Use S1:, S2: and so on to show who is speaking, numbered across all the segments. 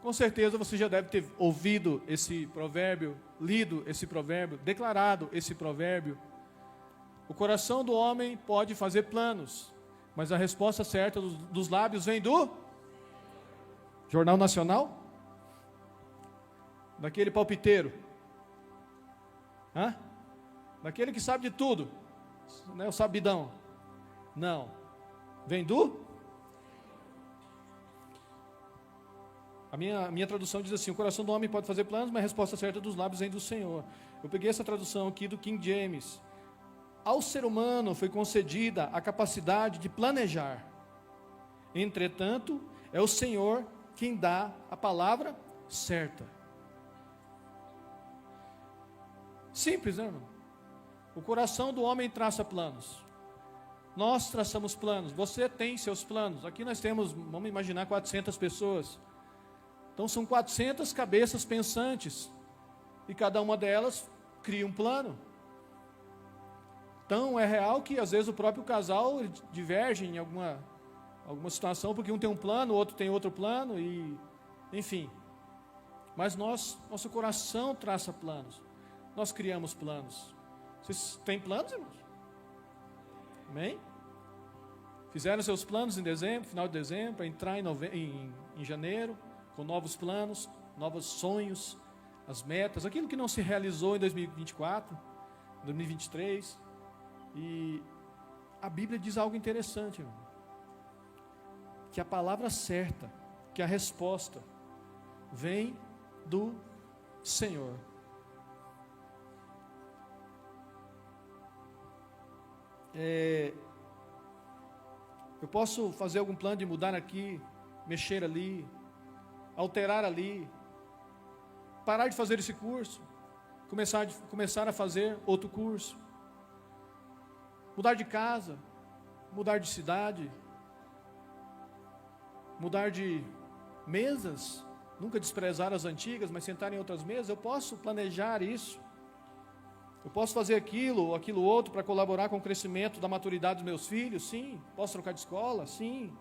S1: Com certeza você já deve ter ouvido esse provérbio, lido esse provérbio, declarado esse provérbio. O coração do homem pode fazer planos, mas a resposta certa dos lábios vem do Jornal Nacional? Daquele palpiteiro? Hã? Daquele que sabe de tudo, né? O sabidão? Não. Vem do? A minha tradução diz assim: o coração do homem pode fazer planos, mas a resposta certa dos lábios vem do Senhor. Eu peguei essa tradução aqui do King James. Ao ser humano foi concedida a capacidade de planejar. Entretanto, é o Senhor quem dá a palavra certa. Simples, né, irmão? O coração do homem traça planos. Nós traçamos planos. Você tem seus planos. Aqui nós temos, vamos imaginar, 400 pessoas. Então são 400 cabeças pensantes. E cada uma delas cria um plano. Então é real que às vezes o próprio casal diverge em alguma situação, porque um tem um plano, o outro tem outro plano, e enfim. Mas nosso coração traça planos. Nós criamos planos. Vocês têm planos, irmãos? Amém? Fizeram seus planos em dezembro, final de dezembro, para entrar em janeiro, com novos planos, novos sonhos, as metas, aquilo que não se realizou em 2024, 2023. E a Bíblia diz algo interessante, irmão. Que a palavra certa, que a resposta vem do Senhor. Eu posso fazer algum plano de mudar aqui, mexer ali, alterar ali, parar de fazer esse curso, começar a fazer outro curso, mudar de casa, mudar de cidade, mudar de mesas, nunca desprezar as antigas, mas sentar em outras mesas. Eu posso planejar isso. Eu posso fazer aquilo ou aquilo outro para colaborar com o crescimento da maturidade dos meus filhos? Sim. Posso trocar de escola? Sim.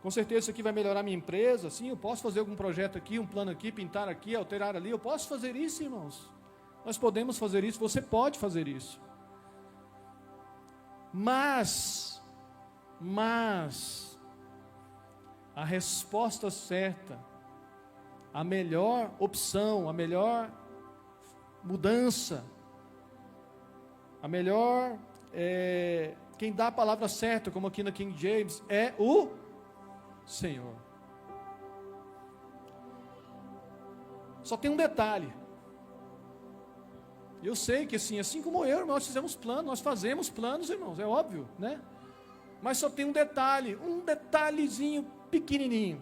S1: Com certeza isso aqui vai melhorar minha empresa? Sim. Eu posso fazer algum projeto aqui, um plano aqui, pintar aqui, alterar ali. Eu posso fazer isso, irmãos. Nós podemos fazer isso, você pode fazer isso. Mas a resposta certa, a melhor opção, a melhor mudança, a melhor, quem dá a palavra certa, como aqui na King James, é o Senhor. Só tem um detalhe. Eu sei que assim como eu, irmão, nós fizemos planos, nós fazemos planos, irmãos, é óbvio, né? Mas só tem um detalhezinho pequenininho.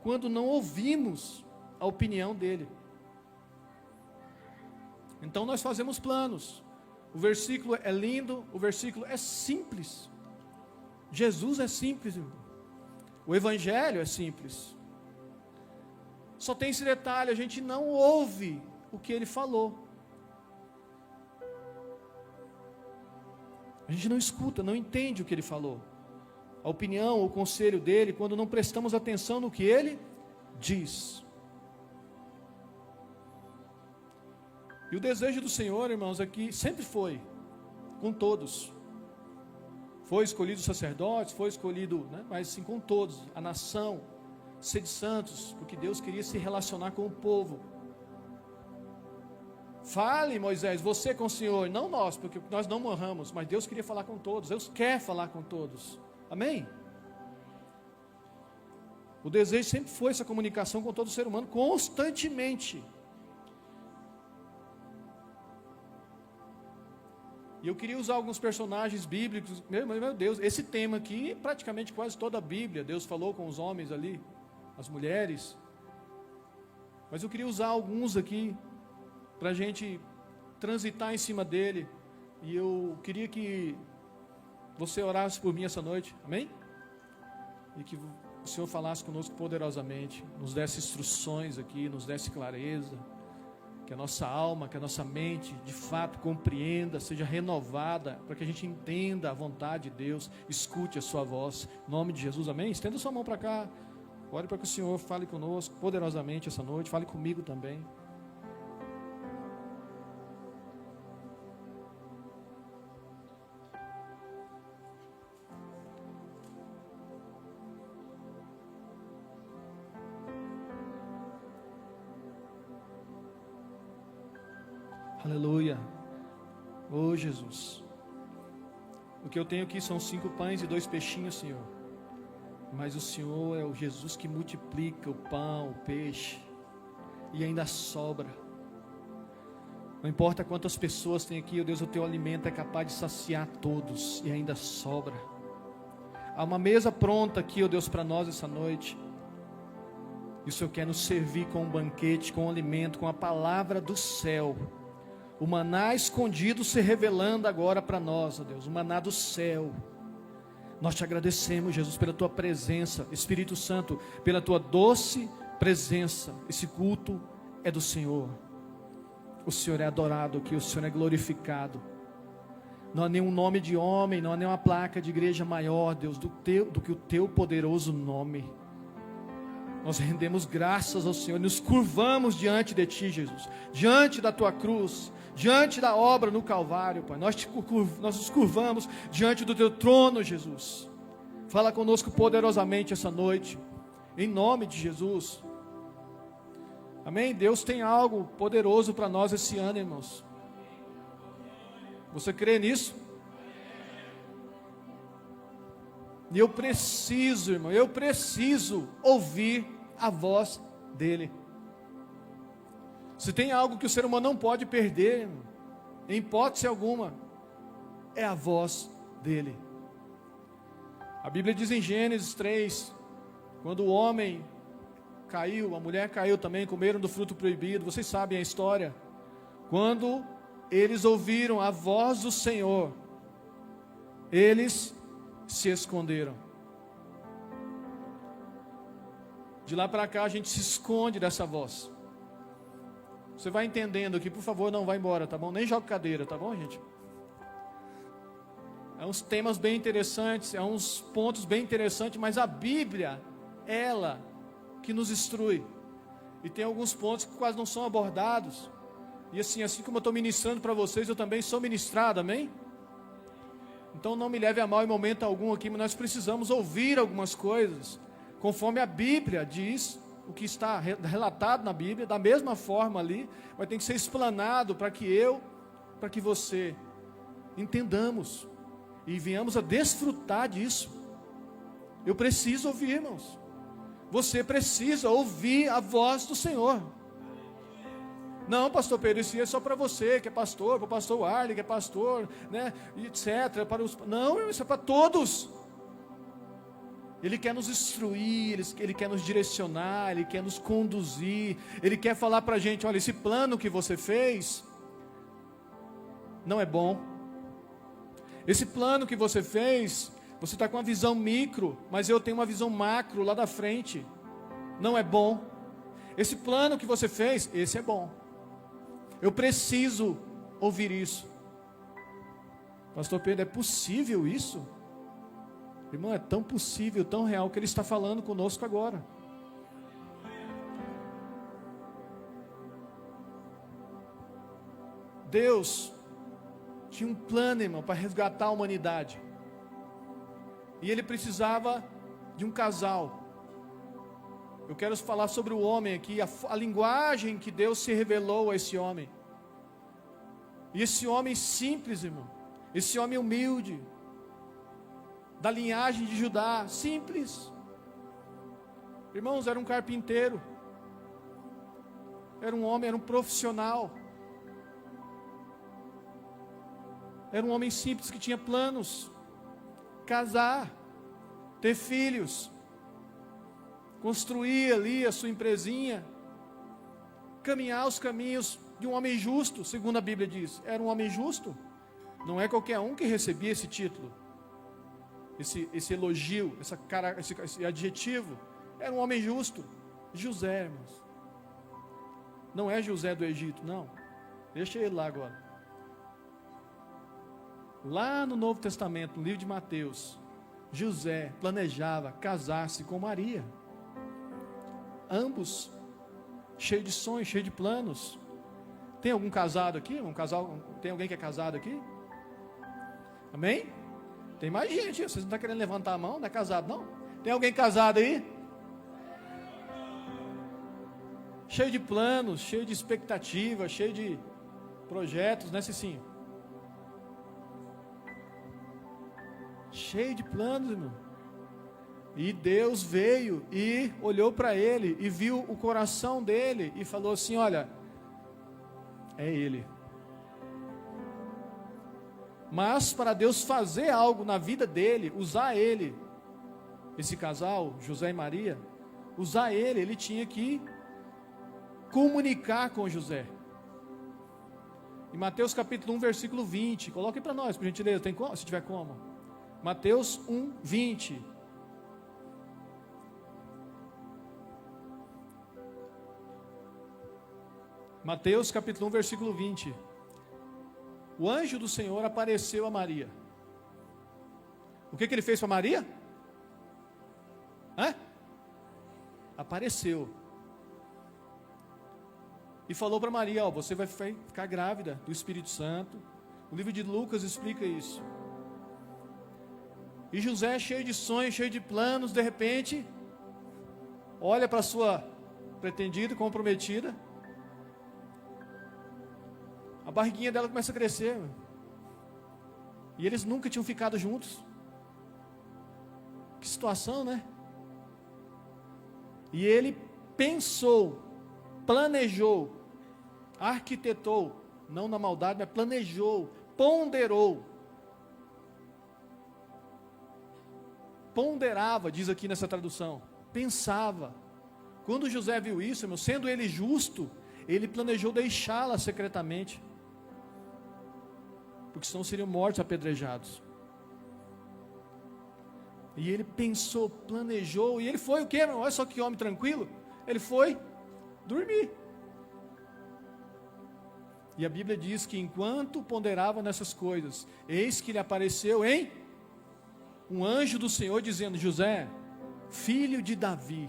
S1: Quando não ouvimos a opinião dele. Então nós fazemos planos. O versículo é lindo, o versículo é simples. Jesus é simples, irmão. O Evangelho é simples. Só tem esse detalhe, a gente não ouve o que ele falou. A gente não escuta, não entende o que ele falou. A opinião, o conselho dele, quando não prestamos atenção no que ele diz. E o desejo do Senhor, irmãos, aqui sempre foi com todos. Foi escolhido os sacerdotes, foi escolhido, né, mas sim com todos, a nação, ser de santos, porque Deus queria se relacionar com o povo. Fale, Moisés, você com o Senhor, não nós, porque nós não morramos, mas Deus queria falar com todos, Deus quer falar com todos. Amém? O desejo sempre foi essa comunicação com todo ser humano, constantemente. E eu queria usar alguns personagens bíblicos. Meu Deus, esse tema aqui, praticamente quase toda a Bíblia, Deus falou com os homens ali, as mulheres. Mas eu queria usar alguns aqui, para a gente transitar em cima dele. E eu queria que você orasse por mim essa noite, amém? E que o Senhor falasse conosco poderosamente, nos desse instruções aqui, nos desse clareza. que a nossa alma, que a nossa mente, de fato, compreenda, seja renovada, para que a gente entenda a vontade de Deus, escute a sua voz, em nome de Jesus, amém? Estenda sua mão para cá, ore para que o Senhor fale conosco poderosamente essa noite, fale comigo também. Aleluia. Oh Jesus, o que eu tenho aqui são 5 pães e 2 peixinhos, Senhor, mas o Senhor é o Jesus que multiplica o pão, o peixe, e ainda sobra. Não importa quantas pessoas tem aqui, oh Deus, o teu alimento é capaz de saciar todos, e ainda sobra. Há uma mesa pronta aqui, oh Deus, para nós essa noite, e o Senhor quer nos servir com um banquete, com um alimento, com a palavra do céu. O maná escondido se revelando agora para nós, ó Deus, o maná do céu. Nós te agradecemos, Jesus, pela tua presença, Espírito Santo, pela tua doce presença. Esse culto é do Senhor. O Senhor é adorado aqui, o Senhor é glorificado. Não há nenhum nome de homem, não há nenhuma placa de igreja maior, Deus, do que o teu poderoso nome. Nós rendemos graças ao Senhor, nos curvamos diante de Ti, Jesus, diante da Tua cruz, diante da obra no Calvário, Pai. Nós nos curvamos diante do Teu trono, Jesus. Fala conosco poderosamente essa noite, em nome de Jesus. Amém? Deus tem algo poderoso para nós esse ano, irmãos. Você crê nisso? E eu preciso, irmão, eu preciso ouvir a voz dele. Se tem algo que o ser humano não pode perder, irmão, em hipótese alguma, é a voz dele. A Bíblia diz em Gênesis 3, quando o homem caiu, a mulher caiu também, comeram do fruto proibido, vocês sabem a história. Quando eles ouviram a voz do Senhor, eles se esconderam. De lá para cá a gente se esconde dessa voz. Você vai entendendo aqui, por favor, não vai embora, tá bom? Nem joga cadeira, tá bom, gente? É uns temas bem interessantes, é uns pontos bem interessantes, mas a Bíblia, ela que nos instrui. E tem alguns pontos que quase não são abordados. E assim como eu estou ministrando para vocês, eu também sou ministrado, amém? Então não me leve a mal em momento algum aqui, mas nós precisamos ouvir algumas coisas, conforme a Bíblia diz, o que está relatado na Bíblia, da mesma forma ali, vai ter que ser explanado para que você entendamos e venhamos a desfrutar disso. Eu preciso ouvir, irmãos. Você precisa ouvir a voz do Senhor. Não, pastor Pedro, isso é só para você que é pastor, para o pastor Arley que é pastor, né, etc. Não, isso é para todos. Ele quer nos instruir, Ele quer nos direcionar, Ele quer nos conduzir, Ele quer falar para a gente, olha, esse plano que você fez não é bom. Esse plano que você fez, você está com uma visão micro, mas eu tenho uma visão macro lá da frente, não é bom. Esse plano que você fez, esse é bom. Eu preciso ouvir isso. Pastor Pedro, é possível isso? Irmão, é tão possível, tão real que Ele está falando conosco agora. Deus tinha um plano, irmão, para resgatar a humanidade. E Ele precisava de um casal. Eu quero falar sobre o homem aqui, a linguagem que Deus se revelou a esse homem. E esse homem simples, irmão, esse homem humilde, da linhagem de Judá, simples. Irmãos, era um carpinteiro, era um homem, era um profissional, era um homem simples que tinha planos, casar, ter filhos, construir ali a sua empresinha, caminhar os caminhos de um homem justo, segundo a Bíblia diz. Era um homem justo, não é qualquer um que recebia esse título, esse elogio, esse adjetivo. Era um homem justo. José, irmãos, Não é José do Egito, não. Deixa ele lá agora. Lá no Novo Testamento, no livro de Mateus, José planejava casar-se com Maria. Ambos, cheio de sonhos, cheio de planos. Tem algum casado aqui? Tem alguém que é casado aqui? Amém? Tem mais gente. Vocês não estão querendo levantar a mão? Não é casado, não? Tem alguém casado aí? Cheio de planos, cheio de expectativa, cheio de projetos, né, Cicinho? Cheio de planos, irmão. E Deus veio e olhou para ele e viu o coração dele e falou assim: olha, é ele. Mas para Deus fazer algo na vida dele, usar ele, esse casal, José e Maria, usar ele tinha que comunicar com José. Em Mateus capítulo 1, versículo 20, coloque para nós, por gentileza, tem como? Se tiver como. Mateus 1, 20. Mateus capítulo 1, versículo 20. O anjo do Senhor apareceu a Maria. O que ele fez para Maria? Apareceu. E falou para Maria: ó, você vai ficar grávida do Espírito Santo. O livro de Lucas explica isso. E José, cheio de sonhos, cheio de planos, de repente, olha para sua pretendida, comprometida. A barriguinha dela começa a crescer. E eles nunca tinham ficado juntos. Que situação, né? E ele pensou, planejou, arquitetou, não na maldade, mas planejou, ponderou. Ponderava, diz aqui nessa tradução, pensava. Quando José viu isso, irmão, sendo ele justo, ele planejou deixá-la secretamente, porque senão seriam mortos apedrejados. E ele pensou, planejou, e ele foi o quê, irmão? Olha só que homem tranquilo. Ele foi dormir. E a Bíblia diz que enquanto ponderava nessas coisas, eis que lhe apareceu um anjo do Senhor dizendo: José, filho de Davi,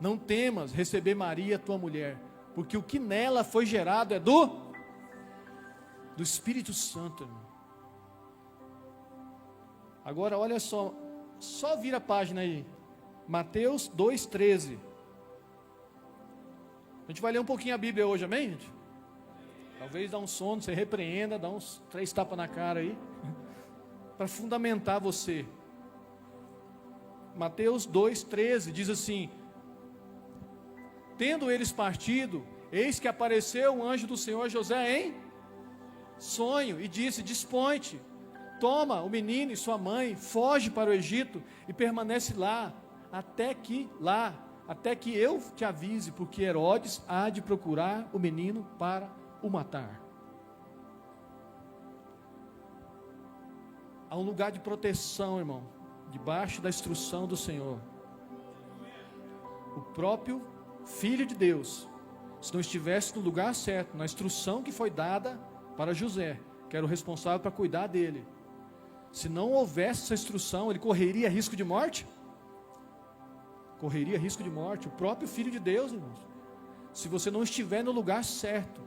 S1: não temas receber Maria, tua mulher, porque o que nela foi gerado é do Espírito Santo, irmão. Agora olha só vira a página aí, Mateus 2,13. A gente vai ler um pouquinho a Bíblia hoje, amém, gente? Talvez dá um sono, você repreenda, dá uns 3 tapas na cara aí, para fundamentar você. Mateus 2,13 diz assim: tendo eles partido, eis que apareceu um anjo do Senhor a José em sonho, e disse: dispõe-te, toma o menino e sua mãe, foge para o Egito e permanece lá, até que eu te avise, porque Herodes há de procurar o menino para o matar. Há um lugar de proteção, irmão, debaixo da instrução do Senhor. O próprio Filho de Deus, se não estivesse no lugar certo, na instrução que foi dada para José, que era o responsável para cuidar dele, se não houvesse essa instrução, ele correria risco de morte? Correria risco de morte. O próprio Filho de Deus, irmãos. Se você não estiver no lugar certo,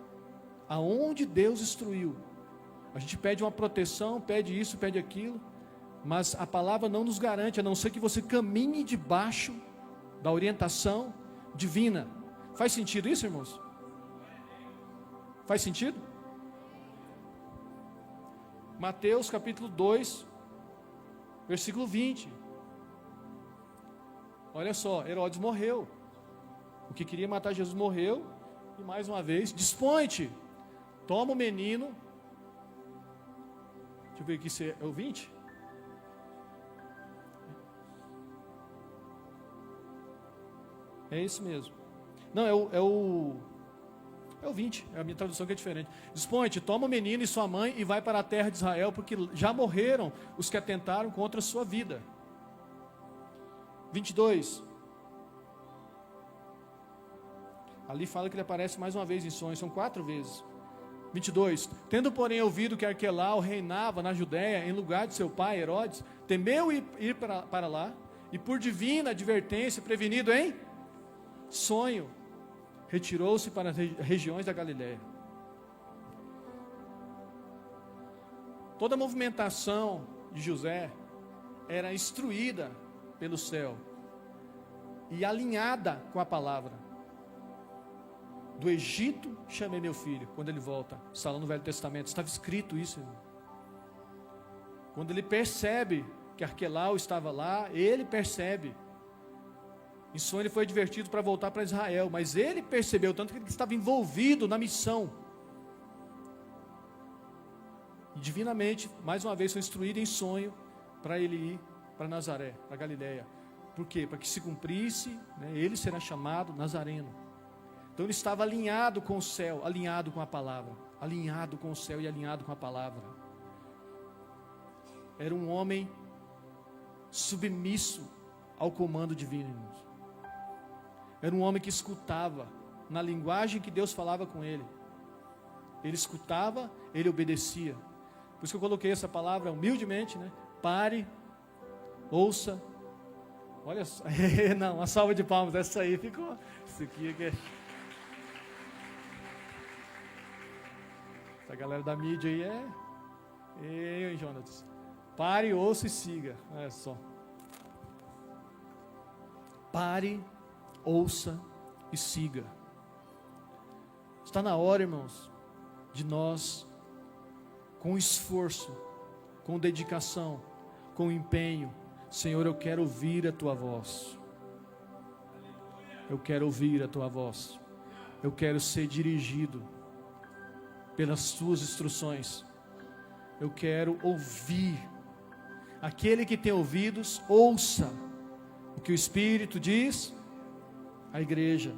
S1: aonde Deus instruiu, a gente pede uma proteção, pede isso, pede aquilo, mas a palavra não nos garante, a não ser que você caminhe debaixo da orientação divina. Faz sentido isso, irmãos? Faz sentido? Mateus capítulo 2, versículo 20. Olha só, Herodes morreu. O que queria matar Jesus morreu. E mais uma vez, dispõe-te, toma o menino. Deixa eu ver aqui se é o 20. É isso mesmo. Não, é o 20, é a minha tradução que é diferente. Dispõe-te, toma o menino e sua mãe e vai para a terra de Israel, porque já morreram os que atentaram contra a sua vida. 22. Ali fala que ele aparece mais uma vez em sonhos, são 4 vezes. 22. Tendo, porém, ouvido que Arquelau reinava na Judéia, em lugar de seu pai, Herodes, temeu ir para lá, e por divina advertência, prevenido em sonho, retirou-se para as regiões da Galiléia. Toda a movimentação de José era instruída pelo céu e alinhada com a palavra. Do Egito chamei meu filho. Quando ele volta, está lá no Velho Testamento, estava escrito isso, irmão. Quando ele percebe que Arquelau estava lá, ele percebe. Em sonho ele foi advertido para voltar para Israel, mas ele percebeu tanto que ele estava envolvido na missão. E divinamente, mais uma vez, foi instruído em sonho para ele ir para Nazaré, para Galiléia. Por quê? Para que se cumprisse, ele será chamado Nazareno. Então ele estava alinhado com o céu, alinhado com a palavra, alinhado com o céu e alinhado com a palavra. Era um homem submisso ao comando divino, irmãos. Era um homem que escutava na linguagem que Deus falava com ele. Ele escutava, ele obedecia. Por isso que eu coloquei essa palavra humildemente, Pare, ouça. Olha só, não, uma salva de palmas, essa aí ficou. Isso aqui é. Essa galera da mídia aí Ei, Jonas. Pare, ouça e siga. Olha só. Pare, ouça e siga. Está na hora, irmãos, de nós, com esforço, com dedicação, com empenho, Senhor, eu quero ouvir a Tua voz. Eu quero ouvir a Tua voz. Eu quero ser dirigido pelas Tuas instruções. Eu quero ouvir. Aquele que tem ouvidos, ouça o que o Espírito diz à igreja.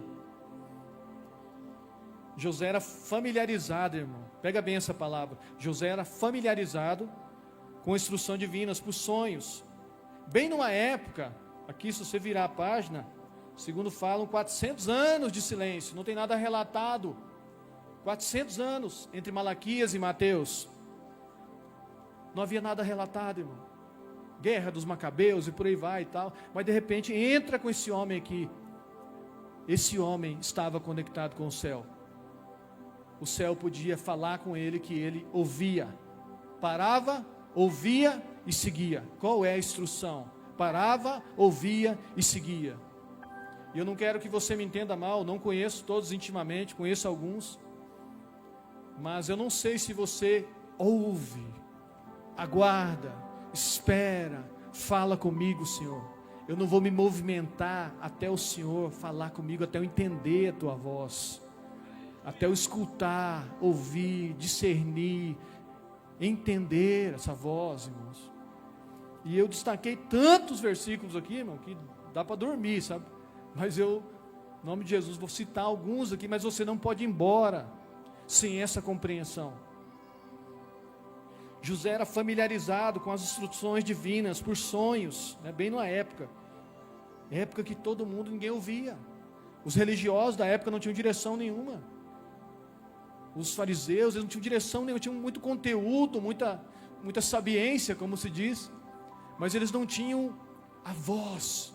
S1: José era familiarizado, irmão. Pega bem essa palavra. José era familiarizado com instrução divinas por sonhos. Bem numa época, aqui se você virar a página, segundo falam, 400 anos de silêncio. Não tem nada relatado. 400 anos entre Malaquias e Mateus. Não havia nada relatado, irmão. Guerra dos Macabeus e por aí vai e tal. Mas de repente entra com esse homem aqui. Esse homem estava conectado com o céu. O céu podia falar com ele que ele ouvia. Parava, ouvia e seguia. Qual é a instrução? Parava, ouvia e seguia. E eu não quero que você me entenda mal, não conheço todos intimamente, conheço alguns. Mas eu não sei se você ouve, aguarda, espera, fala comigo, Senhor. Eu não vou me movimentar até o Senhor falar comigo, até eu entender a Tua voz. Até eu escutar, ouvir, discernir, entender essa voz, irmãos. E eu destaquei tantos versículos aqui, irmão, que dá para dormir, sabe? Mas eu, em nome de Jesus, vou citar alguns aqui, mas você não pode ir embora sem essa compreensão. José era familiarizado com as instruções divinas por sonhos, bem numa época que todo mundo, ninguém ouvia. Os religiosos da época não tinham direção nenhuma. Os fariseus, eles não tinham direção nenhuma, tinham muito conteúdo, muita sabiência, como se diz, mas eles não tinham a voz.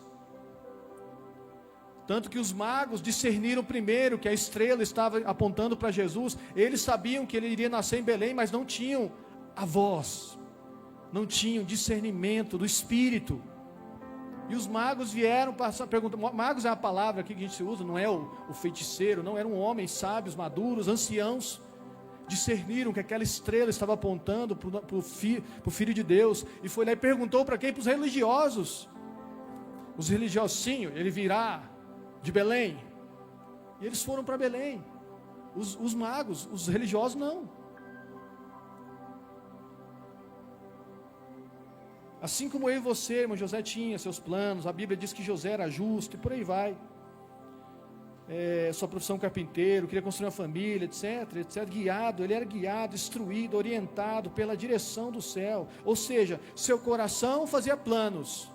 S1: Tanto que os magos discerniram primeiro que a estrela estava apontando para Jesus. Eles sabiam que ele iria nascer em Belém, mas não tinham a voz, não tinham discernimento do Espírito. E os magos vieram perguntar. Magos é a palavra aqui que a gente usa, não é o feiticeiro, não, eram homens sábios, maduros, anciãos. Discerniram que aquela estrela estava apontando para o Filho de Deus. E foi lá e perguntou para quem? Para os religiosos. Os religiosos, sim, ele virá de Belém. E eles foram para Belém. Os magos, os religiosos não. Assim como eu e você, irmão, José tinha seus planos. A Bíblia diz que José era justo e por aí vai. Sua profissão carpinteiro, queria construir uma família, etc. Guiado, ele era guiado, instruído, orientado pela direção do céu. Ou seja, seu coração fazia planos,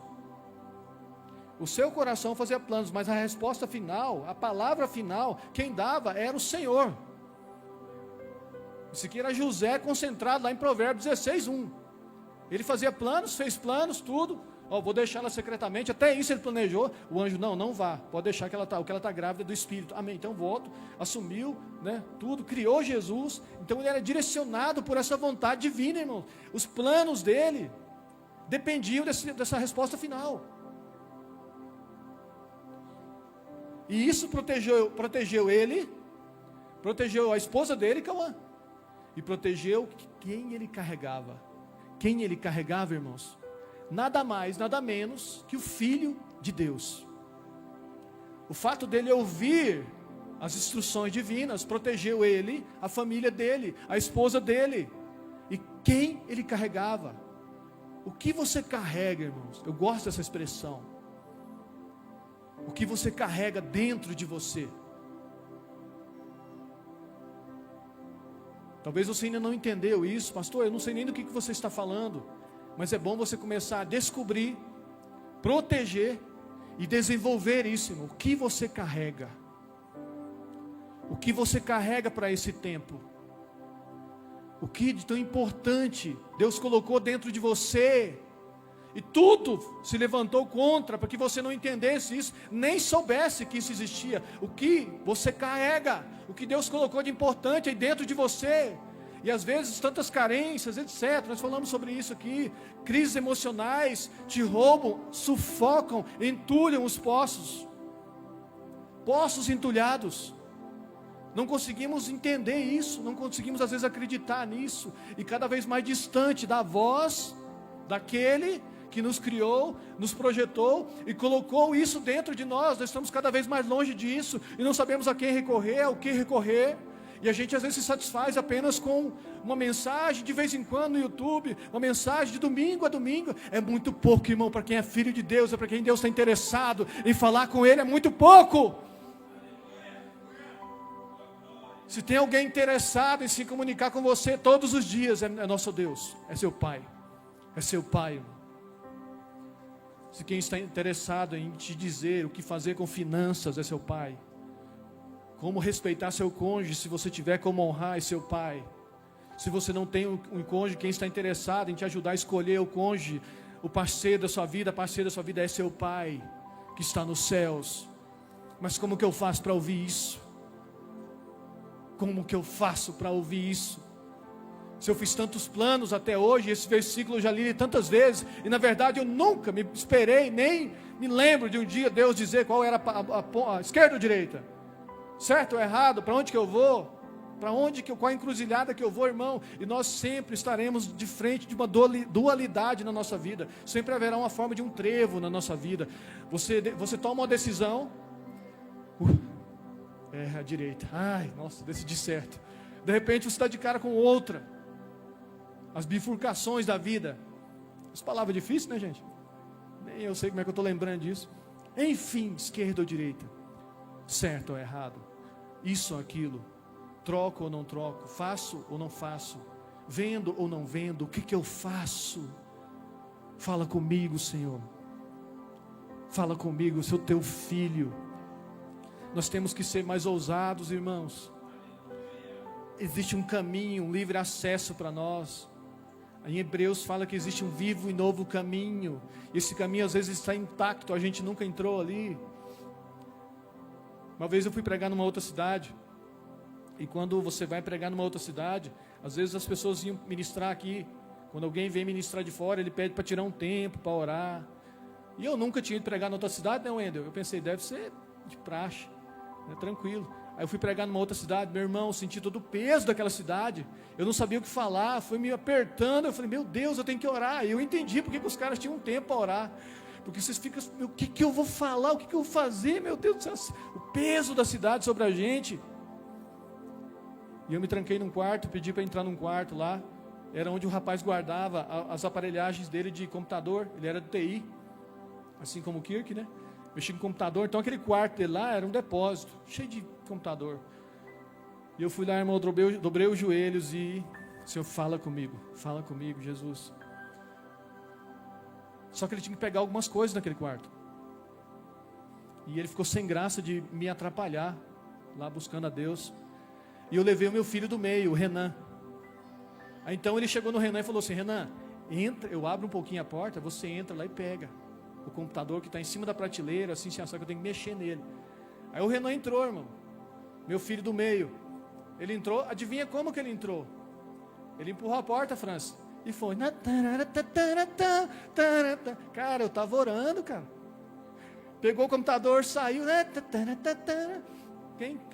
S1: O seu coração fazia planos, mas a resposta final, a palavra final, quem dava era o Senhor. Isso aqui era José concentrado lá em Provérbios 16:1. Ele fazia planos, fez planos, tudo. Vou deixar ela secretamente, até isso ele planejou. O anjo, não vá, pode deixar que ela está grávida do Espírito. Amém, então volto, assumiu, né, tudo, criou Jesus. Então ele era direcionado por essa vontade divina, irmão. Os planos dele dependiam dessa resposta final. E isso protegeu ele, protegeu a esposa dele, Cauã, e protegeu quem ele carregava. Quem ele carregava, irmãos? Nada mais, nada menos que o Filho de Deus. O fato dele ouvir as instruções divinas protegeu ele, a família dele, a esposa dele. E quem ele carregava? O que você carrega, irmãos? Eu gosto dessa expressão. O que você carrega dentro de você? Talvez você ainda não entendeu isso, pastor, eu não sei nem do que você está falando. Mas é bom você começar a descobrir, proteger e desenvolver isso, irmão. O que você carrega? O que você carrega para esse tempo? O que de tão importante Deus colocou dentro de você? E tudo se levantou contra, para que você não entendesse isso, nem soubesse que isso existia. O que você carrega? O que Deus colocou de importante aí dentro de você? E às vezes tantas carências, etc. Nós falamos sobre isso aqui. Crises emocionais te roubam, sufocam, entulham os poços. Poços entulhados. Não conseguimos entender isso, não conseguimos às vezes acreditar nisso. E cada vez mais distante da voz daquele que nos criou, nos projetou e colocou isso dentro de nós. Nós estamos cada vez mais longe disso e não sabemos a quem recorrer, ao que recorrer. E a gente às vezes se satisfaz apenas com uma mensagem de vez em quando no YouTube, uma mensagem de domingo a domingo. É muito pouco, irmão, para quem é filho de Deus, é para quem Deus está interessado em falar com Ele, é muito pouco. Se tem alguém interessado em se comunicar com você todos os dias, é nosso Deus, é seu Pai, é seu Pai, irmão. Se quem está interessado em te dizer o que fazer com finanças, é seu Pai. Como respeitar seu cônjuge, se você tiver como honrar, é seu Pai. Se você não tem um cônjuge, quem está interessado em te ajudar a escolher o cônjuge, o parceiro da sua vida, a parceira da sua vida, é seu Pai, que está nos céus. Mas como que eu faço para ouvir isso? Como que eu faço para ouvir isso? Se eu fiz tantos planos até hoje, esse versículo eu já li tantas vezes, e na verdade eu nunca me esperei, nem me lembro de um dia Deus dizer qual era a esquerda ou direita, certo ou errado, para onde que eu vou, qual a encruzilhada que eu vou, irmão. E nós sempre estaremos de frente de uma dualidade na nossa vida, sempre haverá uma forma de um trevo na nossa vida. Você toma uma decisão, é a direita, ai, nossa, decidi certo. De repente você está de cara com outra. As bifurcações da vida. Essa palavra é difícil, né, gente? Nem eu sei como é que eu estou lembrando disso. Enfim, esquerda ou direita, certo ou errado, isso ou aquilo, troco ou não troco, faço ou não faço, vendo ou não vendo, o que eu faço? Fala comigo, Senhor. Fala comigo, eu sou teu filho. Nós temos que ser mais ousados, irmãos. Existe um caminho, um livre acesso para nós. Em Hebreus fala que existe um vivo e novo caminho. Esse caminho às vezes está intacto, a gente nunca entrou ali. Uma vez eu fui pregar numa outra cidade. E quando você vai pregar numa outra cidade, às vezes as pessoas iam ministrar aqui. Quando alguém vem ministrar de fora, ele pede para tirar um tempo, para orar. E eu nunca tinha ido pregar em outra cidade, né, Wendel? Eu pensei, deve ser de praxe, né, tranquilo. Aí eu fui pregar numa outra cidade, meu irmão, senti todo o peso daquela cidade. Eu não sabia o que falar, foi me apertando. Eu falei, meu Deus, eu tenho que orar. E eu entendi porque que os caras tinham um tempo para orar. Porque vocês ficam, o que eu vou falar, o que eu vou fazer, meu Deus do céu. O peso da cidade sobre a gente. E eu me tranquei num quarto, pedi para entrar num quarto lá. Era onde o rapaz guardava as aparelhagens dele de computador. Ele era do TI, assim como o Kirk, né? Mexia com computador. Então aquele quarto dele lá era um depósito, cheio de computador. E eu fui lá, irmão, dobrei os joelhos e... Senhor, fala comigo, Jesus. Só que ele tinha que pegar algumas coisas naquele quarto. E ele ficou sem graça de me atrapalhar, lá buscando a Deus. E eu levei o meu filho do meio, o Renan. Aí então ele chegou no Renan e falou assim: Renan, entra, eu abro um pouquinho a porta, você entra lá e pega o computador que está em cima da prateleira, assim, só que eu tenho que mexer nele. Aí o Renan entrou, irmão, meu filho do meio. Ele entrou, adivinha como que ele entrou? Ele empurrou a porta, França, e foi. Cara, eu estava orando, cara. Pegou o computador, saiu.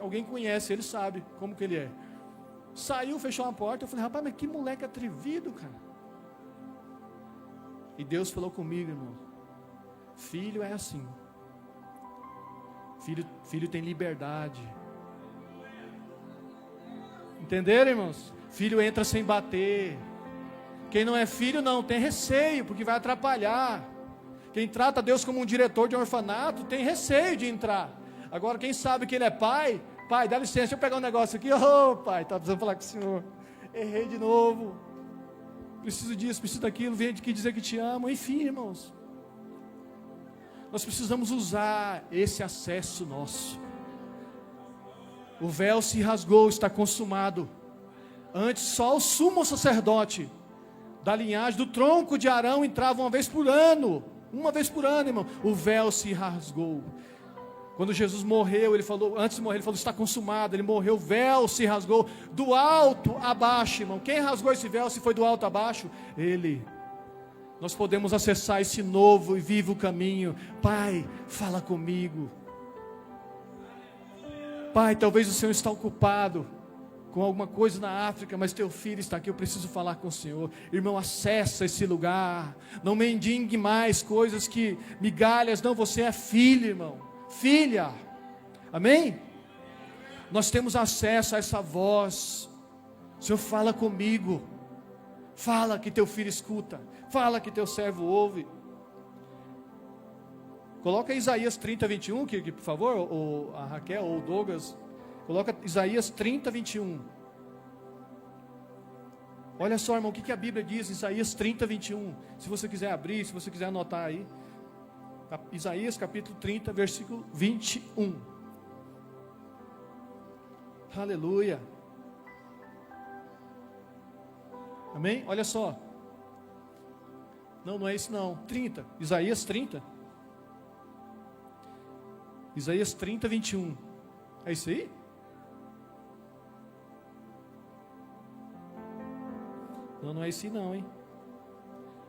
S1: Alguém conhece, ele sabe como que ele é. Saiu, fechou a porta. Eu falei: rapaz, mas que moleque atrevido, cara. E Deus falou comigo, irmão: filho é assim. Filho tem liberdade. Entenderam, irmãos? Filho entra sem bater. Quem não é filho não tem receio, porque vai atrapalhar. Quem trata Deus como um diretor de um orfanato tem receio de entrar. Agora quem sabe que ele é pai, dá licença, deixa eu pegar um negócio aqui. Ô pai, tá precisando falar com o senhor. Errei de novo. Preciso disso, preciso daquilo, vem aqui dizer que te amo. Enfim, irmãos, nós precisamos usar esse acesso nosso. O véu se rasgou, está consumado. Antes só o sumo sacerdote da linhagem do tronco de Arão entrava uma vez por ano, irmão. O véu se rasgou. Quando Jesus morreu, ele falou, antes de morrer, ele falou: está consumado. Ele morreu, o véu se rasgou do alto a baixo, irmão. Quem rasgou esse véu, se foi do alto a baixo? Ele. Nós podemos acessar esse novo e vivo caminho. Pai, fala comigo. Pai, talvez o Senhor está ocupado com alguma coisa na África, mas teu filho está aqui, eu preciso falar com o Senhor. Irmão, acessa esse lugar. Não mendigue mais coisas que migalhas. Não, você é filho, irmão. Filha. Amém? Nós temos acesso a essa voz. O Senhor fala comigo. Fala que teu filho escuta. Fala que teu servo ouve. Coloca Isaías 30, 21, por favor, ou a Raquel, ou o Douglas. Coloca Isaías 30, 21. Olha só, irmão, o que a Bíblia diz, Isaías 30, 21. Se você quiser abrir, se você quiser anotar aí. Isaías capítulo 30, versículo 21. Aleluia. Amém? Olha só. Não é isso não. 30. Isaías 30. Isaías 30, 21. É isso aí? Não é esse não, hein?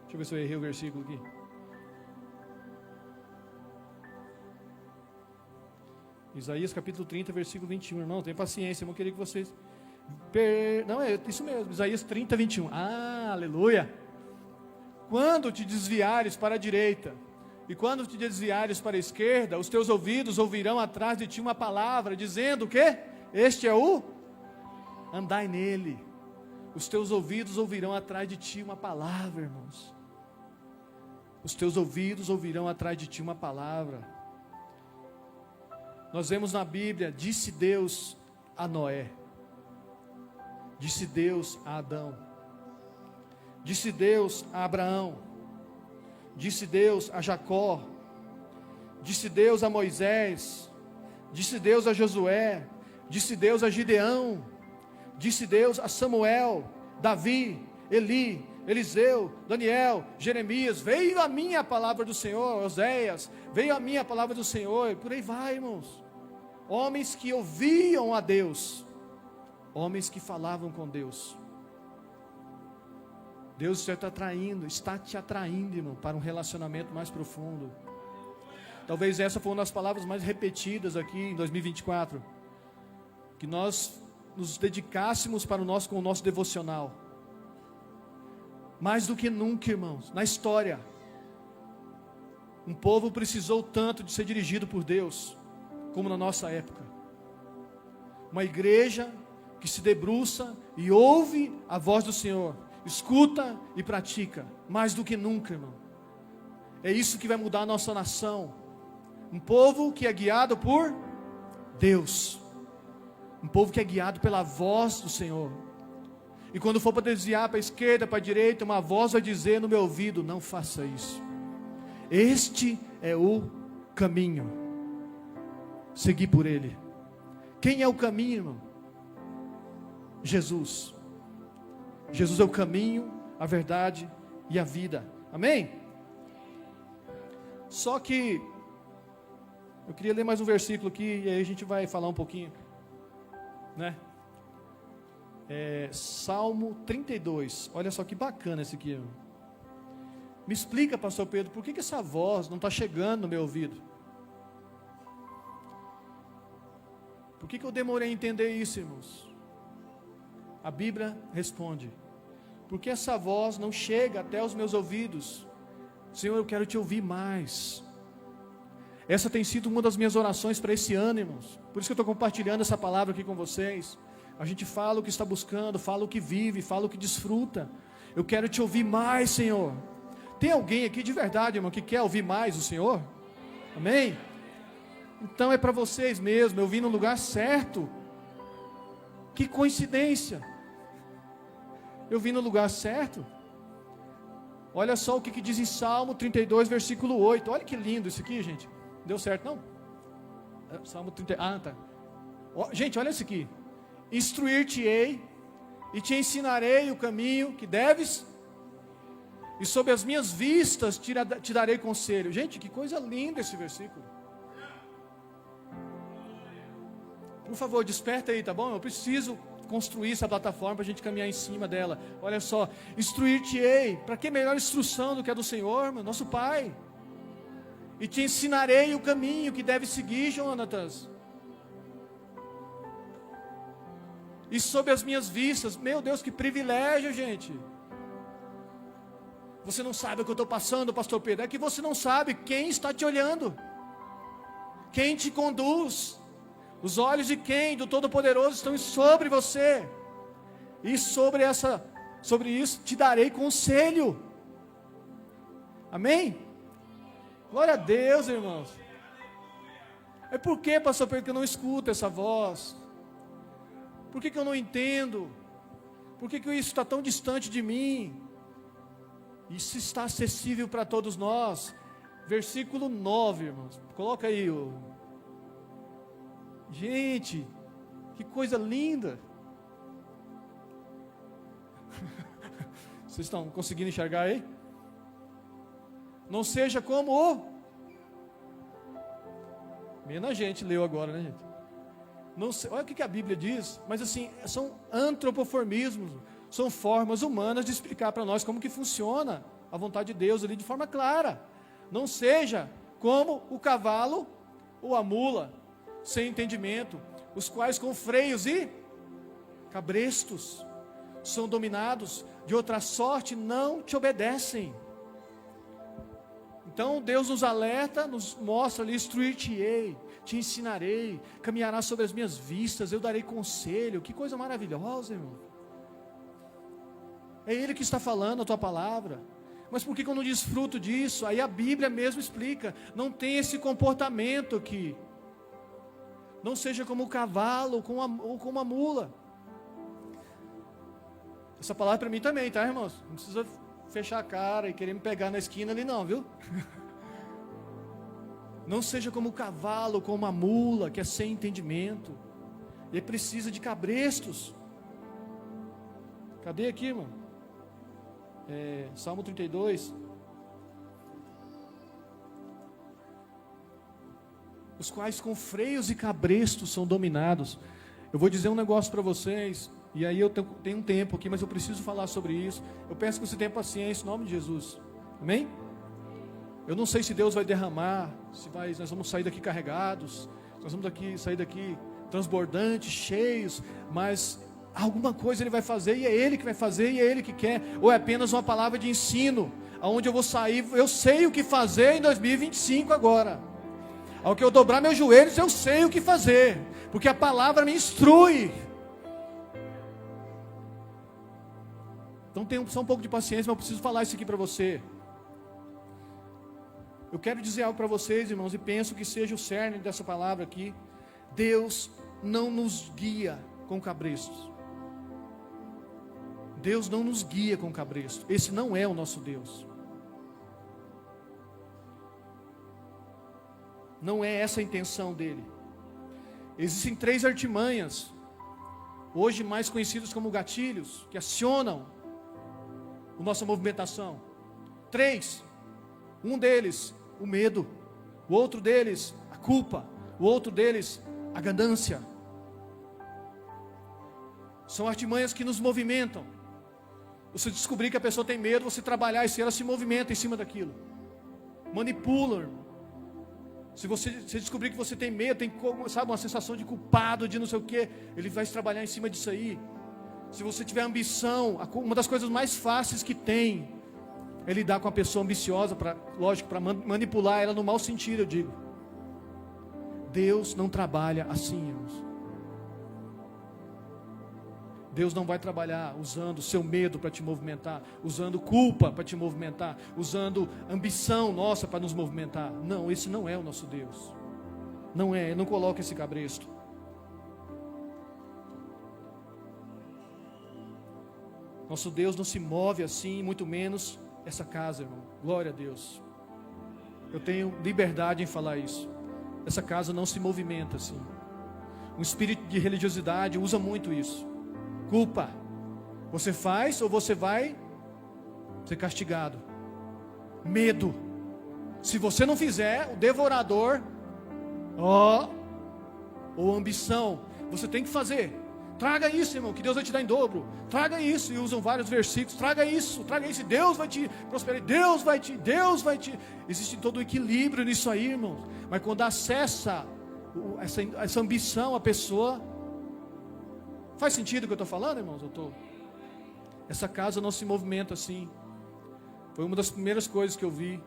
S1: Deixa eu ver se eu errei o versículo aqui. Isaías capítulo 30, versículo 21. Irmão, tem paciência, eu não queria que vocês... Não, é isso mesmo. Isaías 30, 21. Ah, aleluia. Quando te desviares para a direita, e quando te desviares para a esquerda, os teus ouvidos ouvirão atrás de ti uma palavra, dizendo o quê? Este é o... Andai nele. Os teus ouvidos ouvirão atrás de ti uma palavra, irmãos. Os teus ouvidos ouvirão atrás de ti uma palavra. Nós vemos na Bíblia, disse Deus a Noé. Disse Deus a Adão. Disse Deus a Abraão. Disse Deus a Jacó. Disse Deus a Moisés. Disse Deus a Josué. Disse Deus a Gideão. Disse Deus a Samuel, Davi, Eli, Eliseu, Daniel, Jeremias. Veio a minha palavra do Senhor, Oséias. Veio a minha palavra do Senhor. E por aí vai, irmãos. Homens que ouviam a Deus. Homens que falavam com Deus. Deus está te atraindo, irmão, para um relacionamento mais profundo. Talvez essa foi uma das palavras mais repetidas aqui em 2024. Que nós nos dedicássemos com o nosso devocional. Mais do que nunca, irmãos, na história, um povo precisou tanto de ser dirigido por Deus, como na nossa época. Uma igreja que se debruça e ouve a voz do Senhor, escuta e pratica, mais do que nunca, irmão. É isso que vai mudar a nossa nação. Um povo que é guiado por Deus. Um povo que é guiado pela voz do Senhor. E quando for para desviar para a esquerda, para a direita, uma voz vai dizer no meu ouvido: não faça isso. Este é o caminho. seguir por Ele. Quem é o caminho, irmão? Jesus. Jesus é o caminho, a verdade e a vida. Amém? Só que eu queria ler mais um versículo aqui e aí a gente vai falar um pouquinho, né? Salmo 32. Olha só que bacana esse aqui, irmão. Me explica, pastor Pedro, por que essa voz não está chegando no meu ouvido? Por que eu demorei a entender isso, irmãos? A Bíblia responde: porque essa voz não chega até os meus ouvidos? Senhor, eu quero te ouvir mais. Essa tem sido uma das minhas orações para esse ano, irmãos. Por isso que eu estou compartilhando essa palavra aqui com vocês. A gente fala o que está buscando, fala o que vive, fala o que desfruta. Eu quero te ouvir mais, Senhor. Tem alguém aqui de verdade, irmão, que quer ouvir mais o Senhor? Amém? Então é para vocês mesmo. Eu vim no lugar certo. Que coincidência. Eu vim no lugar certo. Olha só o que diz em Salmo 32, versículo 8. Olha que lindo isso aqui, gente. Deu certo, não? Salmo 30. Ah, tá. Gente, olha isso aqui. Instruir-te-ei e te ensinarei o caminho que deves, e sob as minhas vistas te darei conselho. Gente, que coisa linda esse versículo. Por favor, desperta aí, tá bom? Eu preciso construir essa plataforma para a gente caminhar em cima dela. Olha só, instruir-te-ei. Para que melhor instrução do que a do Senhor, meu, nosso Pai? E te ensinarei o caminho que deve seguir, Jonatas. E sob as minhas vistas, meu Deus, que privilégio, gente. Você não sabe o que eu estou passando, pastor Pedro. É que você não sabe quem está te olhando, quem te conduz. Os olhos de quem? Do Todo-Poderoso estão sobre você. E sobre isso te darei conselho. Amém? Glória a Deus, irmãos. É por que, pastor Pedro, que eu não escuto essa voz? Por que eu não entendo? Por que isso está tão distante de mim? Isso está acessível para todos nós. Versículo 9, irmãos. Coloca aí o... Gente, que coisa linda. Vocês estão conseguindo enxergar aí? Não seja como o... Menos a gente leu agora, né, gente? Não sei, olha o que a Bíblia diz. Mas assim, são antropoformismos, são formas humanas de explicar para nós como que funciona a vontade de Deus ali de forma clara. Não seja como o cavalo ou a mula, sem entendimento, os quais com freios e cabrestos são dominados, de outra sorte não te obedecem. Então Deus nos alerta, nos mostra ali: instruir-te-ei, te ensinarei, caminharás sobre as minhas vistas, eu darei conselho. Que coisa maravilhosa, irmão. É Ele que está falando a tua palavra. Mas por que eu não desfruto disso? Aí a Bíblia mesmo explica: não tem esse comportamento aqui. Não seja como o cavalo ou como a mula. Essa palavra para mim também, tá, irmãos? Não precisa fechar a cara e querer me pegar na esquina ali não, viu? Não seja como o cavalo, como a mula, que é sem entendimento. Ele precisa de cabrestos. Cadê aqui, irmão? Salmo 32. Os quais com freios e cabrestos são dominados. Eu vou dizer um negócio para vocês, e aí eu tenho um tempo aqui, mas eu preciso falar sobre isso. Eu peço que você tenha paciência, em nome de Jesus. Amém? Eu não sei se Deus vai derramar, nós vamos sair daqui carregados, nós vamos sair daqui transbordantes, cheios, mas alguma coisa Ele vai fazer, e é Ele que vai fazer, e é Ele que quer. Ou é apenas uma palavra de ensino, aonde eu vou sair, eu sei o que fazer em 2025 agora. Ao que eu dobrar meus joelhos, eu sei o que fazer, porque a palavra me instrui. Então tenha só um pouco de paciência, mas eu preciso falar isso aqui para você. Eu quero dizer algo para vocês, irmãos, e penso que seja o cerne dessa palavra aqui. Deus não nos guia com cabrestos. Deus não nos guia com cabrestos. Esse não é o nosso Deus. Não é essa a intenção dele. Existem 3 artimanhas, hoje mais conhecidos como gatilhos, que acionam a nossa movimentação. 3. Um deles, o medo. O outro deles, a culpa. O outro deles, a ganância. São artimanhas que nos movimentam. Você descobrir que a pessoa tem medo, você trabalhar e se ela se movimenta em cima daquilo. Manipula, irmão. Se você descobrir que você tem medo, tem, sabe, uma sensação de culpado, de não sei o que, ele vai trabalhar em cima disso aí. Se você tiver ambição, uma das coisas mais fáceis que tem é lidar com a pessoa ambiciosa, lógico, para manipular ela no mau sentido, eu digo. Deus não trabalha assim, irmãos. Deus não vai trabalhar usando seu medo para te movimentar, usando culpa para te movimentar, usando ambição nossa para nos movimentar. Não, esse não é o nosso Deus. Não é, não coloca esse cabresto. Nosso Deus não se move assim, muito menos essa casa, irmão. Glória a Deus. Eu tenho liberdade em falar isso. Essa casa não se movimenta assim. Um espírito de religiosidade usa muito isso. Culpa. Você faz ou você vai ser castigado. Medo. Se você não fizer, o devorador, ou ambição, você tem que fazer. Traga isso, irmão, que Deus vai te dar em dobro. Traga isso, e usam vários versículos. Traga isso, e Deus vai te prosperar. Deus vai te. Existe todo o equilíbrio nisso aí, irmãos. Mas quando acessa essa ambição, a pessoa. Faz sentido o que eu estou falando, irmãos? Essa casa não se movimenta assim. Foi uma das primeiras coisas que eu vi,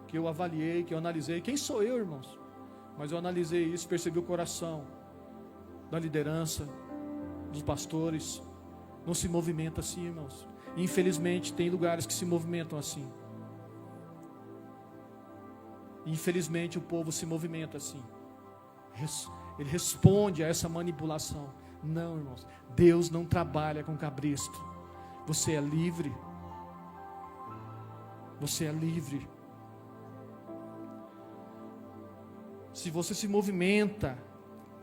S1: que eu avaliei, que eu analisei. Quem sou eu, irmãos? Mas eu analisei isso, percebi o coração da liderança, dos pastores. Não se movimenta assim, irmãos. Infelizmente, tem lugares que se movimentam assim. Infelizmente, o povo se movimenta assim. Ele responde a essa manipulação. Não, irmãos, Deus não trabalha com cabresto. Você é livre. Você é livre. Se você se movimenta,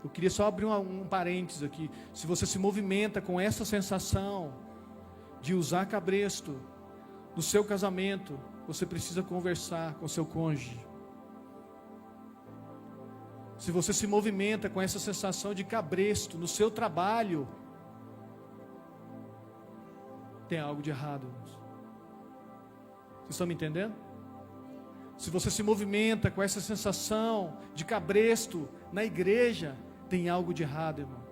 S1: eu queria só abrir um parênteses aqui. Se você se movimenta com essa sensação de usar cabresto no seu casamento, você precisa conversar com seu cônjuge. Se você se movimenta com essa sensação de cabresto no seu trabalho, tem algo de errado, irmãos. Vocês estão me entendendo? Se você se movimenta com essa sensação de cabresto na igreja, tem algo de errado, irmão.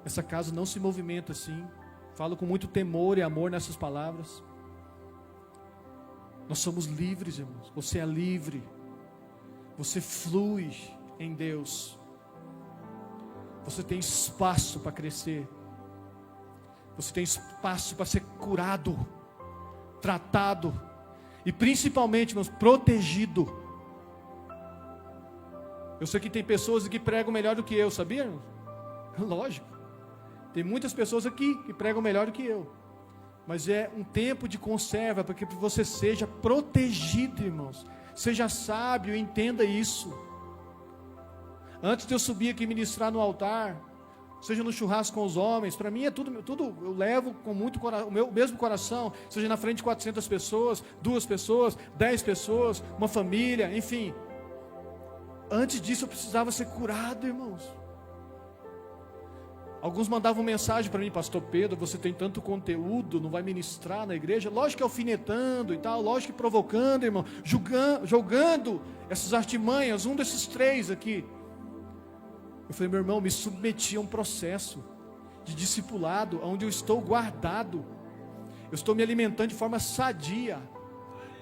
S1: Essa casa não se movimenta assim. Falo com muito temor e amor nessas palavras. Nós somos livres, irmãos. Você é livre. Você flui em Deus. Você tem espaço para crescer. Você tem espaço para ser curado, tratado e principalmente, irmãos, protegido. Eu sei que tem pessoas que pregam melhor do que eu, sabia, irmãos? Lógico. Tem muitas pessoas aqui que pregam melhor do que eu. Mas é um tempo de conserva para que você seja protegido, irmãos. Seja sábio, entenda isso. Antes de eu subir aqui ministrar no altar, seja no churrasco com os homens, para mim é tudo eu levo com muito o meu mesmo coração, seja na frente de 400 pessoas, 2 pessoas, 10 pessoas, uma família, enfim. Antes disso eu precisava ser curado, irmãos. Alguns mandavam mensagem para mim: pastor Pedro, você tem tanto conteúdo, não vai ministrar na igreja? Lógico que alfinetando e tal, lógico que provocando, irmão, jogando essas artimanhas, um desses 3 aqui. Eu falei: meu irmão, me submeti a um processo de discipulado, onde eu estou guardado, eu estou me alimentando de forma sadia,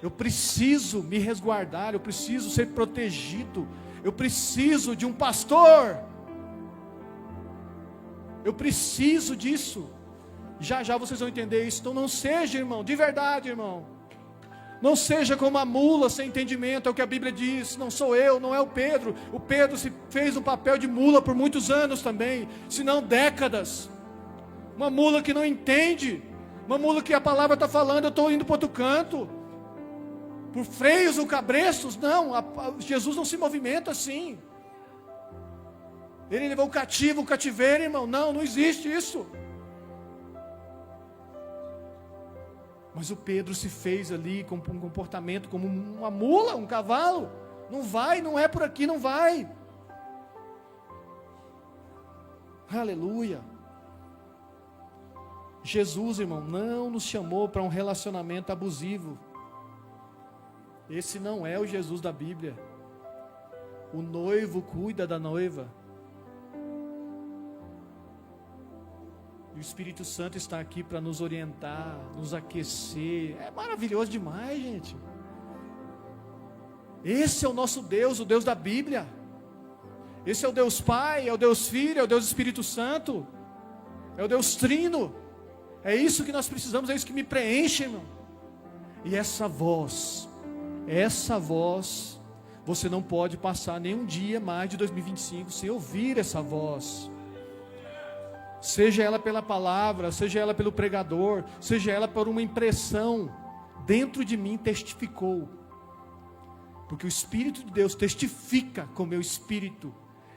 S1: eu preciso me resguardar, eu preciso ser protegido, eu preciso de um pastor. Eu preciso disso. Já já vocês vão entender isso. Então não seja, irmão, de verdade, irmão, não seja como a mula sem entendimento. É o que a Bíblia diz. Não sou eu, não é o Pedro. O Pedro se fez um papel de mula por muitos anos também, se não décadas. Uma mula que não entende, uma mula que a palavra está falando, eu estou indo para outro canto, por freios ou cabrestos. Não, Jesus não se movimenta assim. Ele levou o cativo, o cativeiro, irmão. Não existe isso. Mas o Pedro se fez ali com um comportamento como uma mula, um cavalo. Não vai, não é por aqui, não vai. Aleluia. Jesus, irmão, não nos chamou para um relacionamento abusivo. Esse não é o Jesus da Bíblia. O noivo cuida da noiva. E o Espírito Santo está aqui para nos orientar, nos aquecer. É maravilhoso demais, gente. Esse é o nosso Deus, o Deus da Bíblia. Esse é o Deus Pai, é o Deus Filho, é o Deus Espírito Santo. É o Deus Trino. É isso que nós precisamos, é isso que me preenche, irmão. E essa voz, você não pode passar nenhum dia mais de 2025 sem ouvir essa voz. Seja ela pela palavra, seja ela pelo pregador, seja ela por uma impressão, dentro de mim testificou. Porque o Espírito de Deus testifica com o meu espírito.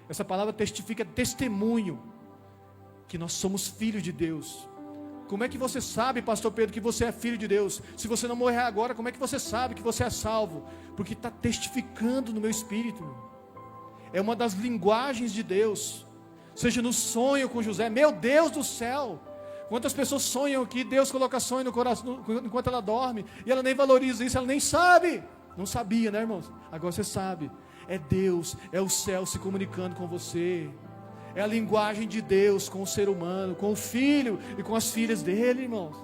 S1: Essa palavra testifica, testemunho, que nós somos filhos de Deus. Como é que você sabe, pastor Pedro, que você é filho de Deus? Se você não morrer agora, como é que você sabe que você é salvo? Porque está testificando no meu espírito. É uma das linguagens de Deus. Seja no sonho com José, meu Deus do céu, quantas pessoas sonham aqui, Deus coloca sonho no coração enquanto ela dorme, e ela nem valoriza isso, ela nem sabe. Não sabia, né, irmãos? Agora você sabe. É Deus, é o céu se comunicando com você. É a linguagem de Deus com o ser humano, com o filho e com as filhas dele, irmãos.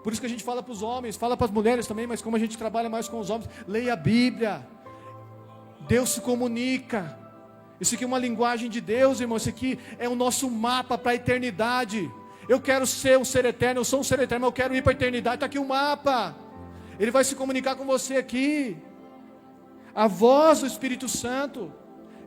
S1: Por isso que a gente fala para os homens, fala para as mulheres também, mas como a gente trabalha mais com os homens, leia a Bíblia. Deus se comunica. Isso aqui é uma linguagem de Deus, irmão. Isso aqui é o nosso mapa para a eternidade. Eu quero ser um ser eterno, eu sou um ser eterno, mas eu quero ir para a eternidade. Está aqui o mapa. Ele vai se comunicar com você aqui. A voz do Espírito Santo.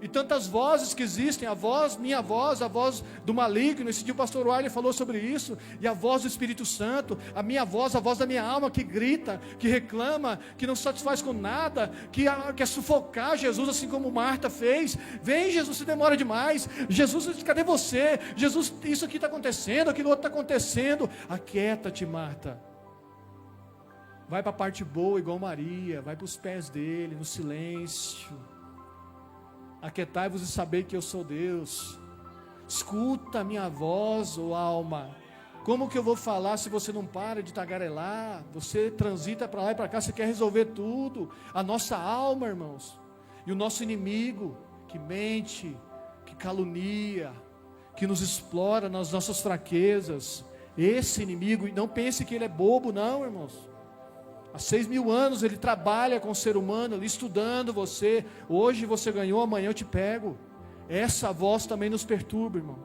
S1: E tantas vozes que existem, a voz, minha voz, a voz do maligno. Esse dia o pastor Wiley falou sobre isso. E a voz do Espírito Santo, a minha voz, a voz da minha alma que grita, que reclama, que não satisfaz com nada, que quer sufocar Jesus, assim como Marta fez. Vem Jesus, se demora demais. Jesus, cadê você? Jesus, isso aqui está acontecendo, aquilo outro está acontecendo. Aquieta-te, Marta. Vai para a parte boa igual Maria, vai para os pés dele, no silêncio. Aquietai-vos e sabei que eu sou Deus. Escuta a minha voz, ó alma. Como que eu vou falar se você não para de tagarelar? Você transita para lá e para cá, você quer resolver tudo. A nossa alma, irmãos. E o nosso inimigo, que mente, que calunia, que nos explora nas nossas fraquezas. Esse inimigo, não pense que ele é bobo não, irmãos. Há 6.000 anos ele trabalha com o ser humano, ali estudando você. Hoje você ganhou, amanhã eu te pego. Essa voz também nos perturba, irmão.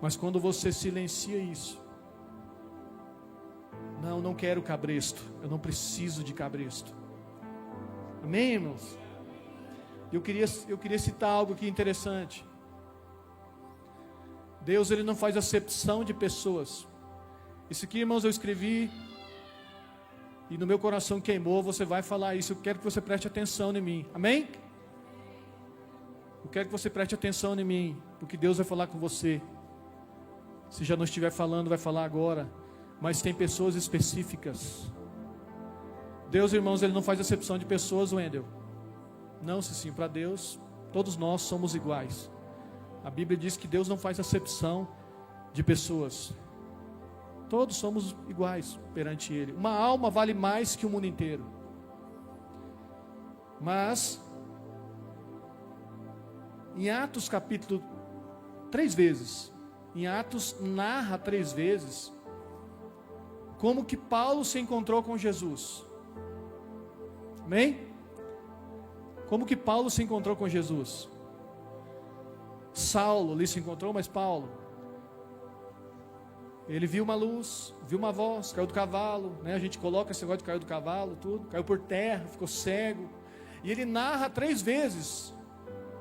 S1: Mas quando você silencia isso, não quero cabresto, eu não preciso de cabresto. Amém, irmãos? Eu queria citar algo aqui interessante. Deus, ele não faz acepção de pessoas. Isso aqui, irmãos, eu escrevi e no meu coração queimou. Você vai falar isso, eu quero que você preste atenção em mim, amém? Eu quero que você preste atenção em mim, porque Deus vai falar com você. Se já não estiver falando, vai falar agora. Mas tem pessoas específicas. Deus, irmãos, ele não faz acepção de pessoas, Wendel. Não, sim, para Deus, todos nós somos iguais. A Bíblia diz que Deus não faz acepção de pessoas. Todos somos iguais perante Ele. Uma alma vale mais que o mundo inteiro. Mas, em Atos capítulo 3 vezes, em Atos narra 3 vezes, como que Paulo se encontrou com Jesus. Amém? Como que Paulo se encontrou com Jesus? Saulo ali se encontrou, mas Paulo, ele viu uma luz, viu uma voz, caiu do cavalo, né? A gente coloca esse negócio de caiu do cavalo, tudo, caiu por terra, ficou cego. E ele narra 3 vezes.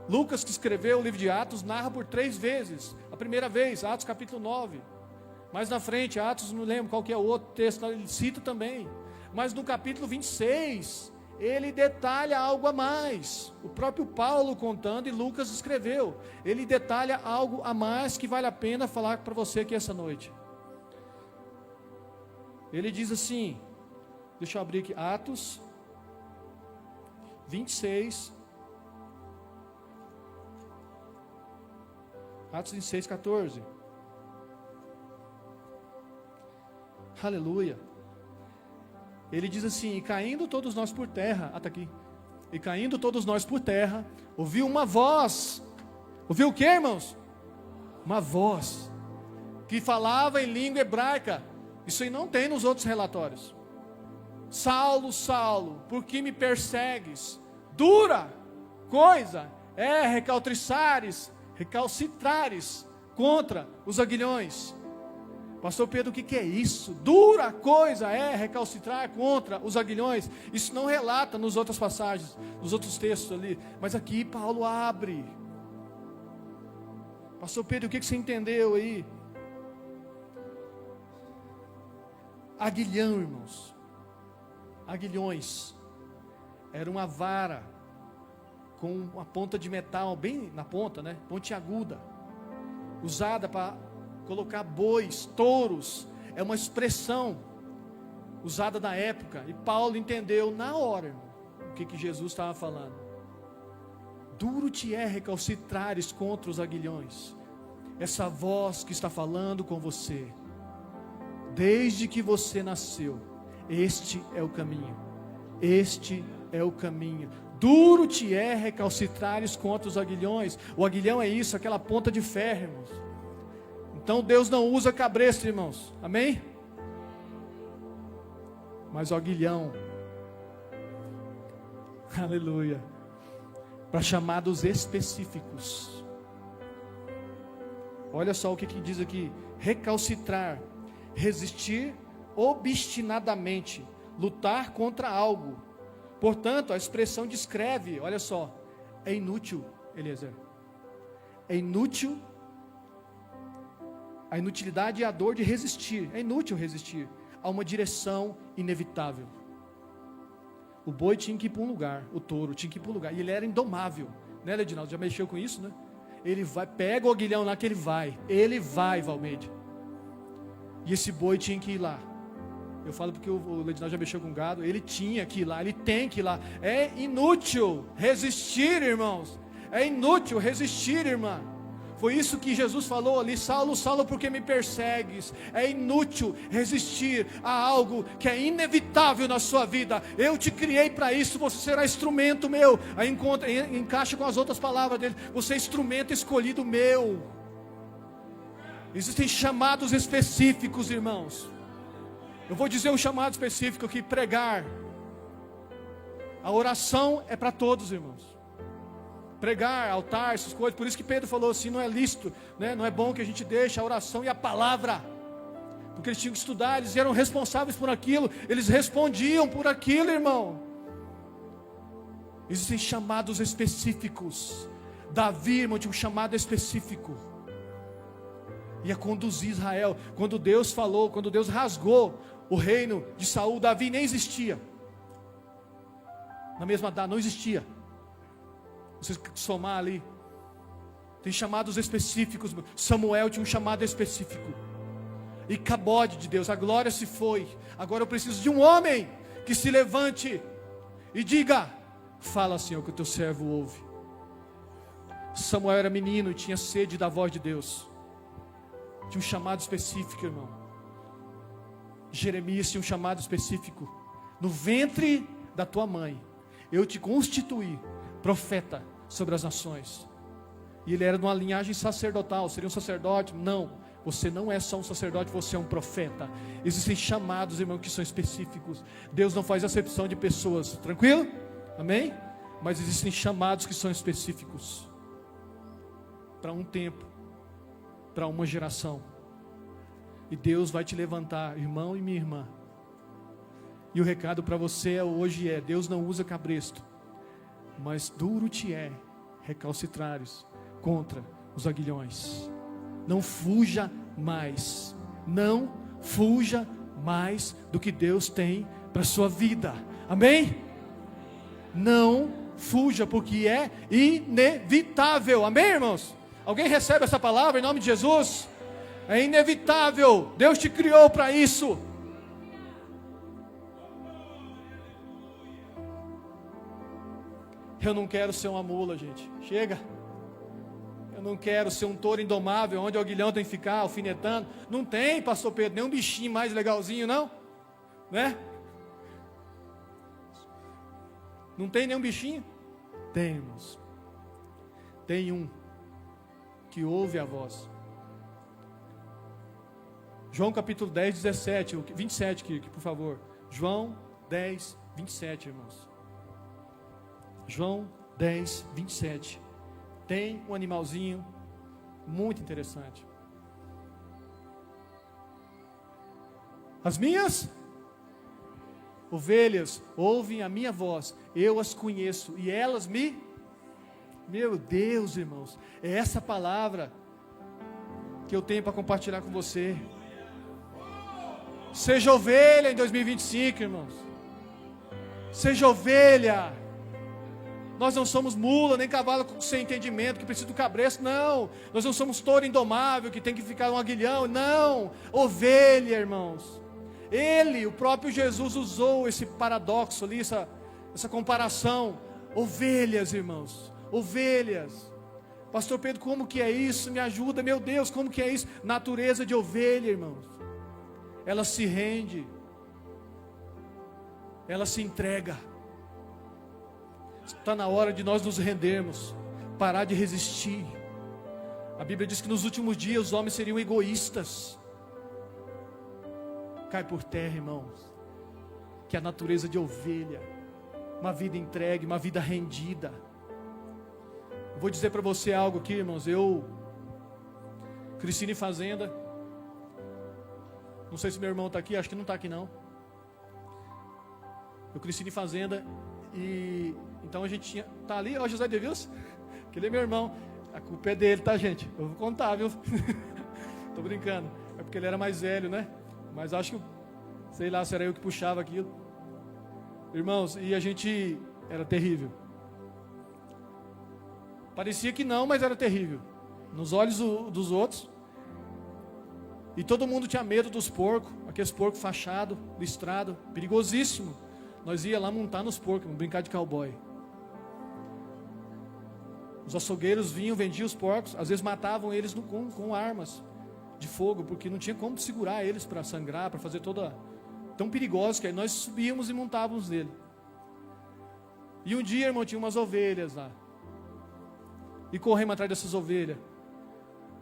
S1: Lucas, que escreveu o livro de Atos, narra por 3 vezes. A primeira vez, Atos capítulo 9. Mais na frente, Atos, não lembro qual que é o outro texto, ele cita também. Mas no capítulo 26, ele detalha algo a mais. O próprio Paulo contando e Lucas escreveu. Ele detalha algo a mais que vale a pena falar para você aqui essa noite. Ele diz assim, deixa eu abrir aqui, Atos 26, Atos 26, 14. Aleluia. Ele diz assim: e caindo todos nós por terra, está aqui, e caindo todos nós por terra, ouviu uma voz, ouviu o que, irmãos? Uma voz, que falava em língua hebraica. Isso aí não tem nos outros relatórios. Saulo, Saulo, por que me persegues? Dura coisa é recalcitrares contra os aguilhões. Pastor Pedro, o que é isso? Dura coisa é recalcitrar contra os aguilhões. Isso não relata nas outras passagens, nos outros textos ali. Mas aqui Paulo abre. Pastor Pedro, o que você entendeu aí? Aguilhão, irmãos. Aguilhões. Era uma vara com uma ponta de metal bem na ponta, né? Pontiaguda. Usada para colocar bois, touros. É uma expressão usada na época. E Paulo entendeu na hora, irmão, o que Jesus estava falando. Duro te é recalcitrares contra os aguilhões. Essa voz que está falando com você, desde que você nasceu, este é o caminho. Este é o caminho. Duro te é recalcitrares contra os aguilhões. O aguilhão é isso, aquela ponta de ferro, irmãos. Então Deus não usa cabresto, irmãos, amém? Mas o aguilhão, aleluia, para chamados específicos. Olha só o que diz aqui: recalcitrar, resistir obstinadamente, lutar contra algo. Portanto, a expressão descreve, olha só, é inútil, Eliezer, é inútil. A inutilidade e a dor de resistir. É inútil resistir a uma direção inevitável. O boi tinha que ir para um lugar, o touro tinha que ir para um lugar, e ele era indomável, né, Ledinaldo? Já mexeu com isso, né? Ele vai, pega o aguilhão lá que ele vai, Valmeide. E esse boi tinha que ir lá. Eu falo porque o Ledinaldo já mexeu com gado, ele tinha que ir lá, ele tem que ir lá. É inútil resistir, irmãos. É inútil resistir, irmã. Foi isso que Jesus falou ali: Saulo, Saulo, por que me persegues? É inútil resistir a algo que é inevitável na sua vida. Eu te criei para isso, você será instrumento meu. Aí encaixa com as outras palavras dele: você é instrumento escolhido meu. Existem chamados específicos, irmãos. Eu vou dizer um chamado específico aqui: pregar. A oração é para todos, irmãos. Pregar, altar, essas coisas. Por isso que Pedro falou assim: não é lícito, né? Não é bom que a gente deixe a oração e a palavra, porque eles tinham que estudar, eles eram responsáveis por aquilo, eles respondiam por aquilo, irmão. Existem chamados específicos. Davi, irmão, tinha um chamado específico, ia conduzir Israel. Quando Deus falou, quando Deus rasgou o reino de Saul, Davi nem existia. Na mesma data, não existia. Você somar ali, tem chamados específicos. Samuel tinha um chamado específico. E Cabode de Deus, a glória se foi. Agora eu preciso de um homem que se levante e diga: fala, Senhor, que o teu servo ouve. Samuel era menino e tinha sede da voz de Deus. Tinha um chamado específico, irmão. Jeremias tinha um chamado específico: no ventre da tua mãe eu te constituí profeta sobre as nações. E ele era de uma linhagem sacerdotal. Seria um sacerdote? Não, você não é só um sacerdote, você é um profeta. Existem chamados, irmão, que são específicos. Deus não faz acepção de pessoas, tranquilo? Amém? Mas existem chamados que são específicos para um tempo, para uma geração. E Deus vai te levantar, irmão e minha irmã. E o recado para você hoje é: Deus não usa cabresto, mas duro te é recalcitrares contra os aguilhões. Não fuja mais. Não fuja mais do que Deus tem para a sua vida. Amém? Não fuja, porque é inevitável. Amém, irmãos? Alguém recebe essa palavra em nome de Jesus? É inevitável. Deus te criou para isso. Eu não quero ser uma mula, gente. Chega. Eu não quero ser um touro indomável, onde o aguilhão tem que ficar alfinetando. Não tem, pastor Pedro, nem um bichinho mais legalzinho, não? Né? Não tem nenhum bichinho? Tem, irmãos. Tem um que ouve a voz. João capítulo 10, 17, 27, Kirk, por favor. João 10, 27, irmãos. João 10, 27. Tem um animalzinho muito interessante. As minhas ovelhas ouvem a minha voz, eu as conheço e elas me... Meu Deus, irmãos, é essa palavra que eu tenho para compartilhar com você. Seja ovelha em 2025, irmãos. Seja ovelha. Nós não somos mula, nem cavalo sem entendimento, que precisa do cabresto, não. Nós não somos touro indomável, que tem que ficar um aguilhão, não. Ovelha, irmãos. Ele, o próprio Jesus, usou esse paradoxo ali, essa comparação. Ovelhas, irmãos, ovelhas. Pastor Pedro, como que é isso? Me ajuda, meu Deus, como que é isso? Natureza de ovelha, irmãos. Ela se rende, ela se entrega. Está na hora de nós nos rendermos, parar de resistir. A Bíblia diz que nos últimos dias os homens seriam egoístas. Cai por terra, irmãos, que a natureza de ovelha, uma vida entregue, uma vida rendida. Eu vou dizer para você algo aqui, irmãos. Eu cresci em fazenda. Não sei se meu irmão está aqui, acho que não está aqui não. Eu cresci em fazenda e então a gente tinha, tá ali, ó, José de Vils, que ele é meu irmão. A culpa é dele, tá, gente? Eu vou contar, viu? Tô brincando. É porque ele era mais velho, né? Mas acho que, sei lá, se era eu que puxava aquilo. Irmãos, e a gente era terrível. Parecia que não, mas era terrível. Nos olhos dos outros. E todo mundo tinha medo dos porcos, aqueles porcos fachados, listrados, perigosíssimo. Nós ia lá montar nos porcos, brincar de cowboy. Os açougueiros vinham, vendiam os porcos, às vezes matavam eles com armas de fogo, porque não tinha como segurar eles para sangrar, para fazer toda... Tão perigosos que aí nós subíamos e montávamos nele. E um dia, irmão, tinha umas ovelhas lá. E corremos atrás dessas ovelhas.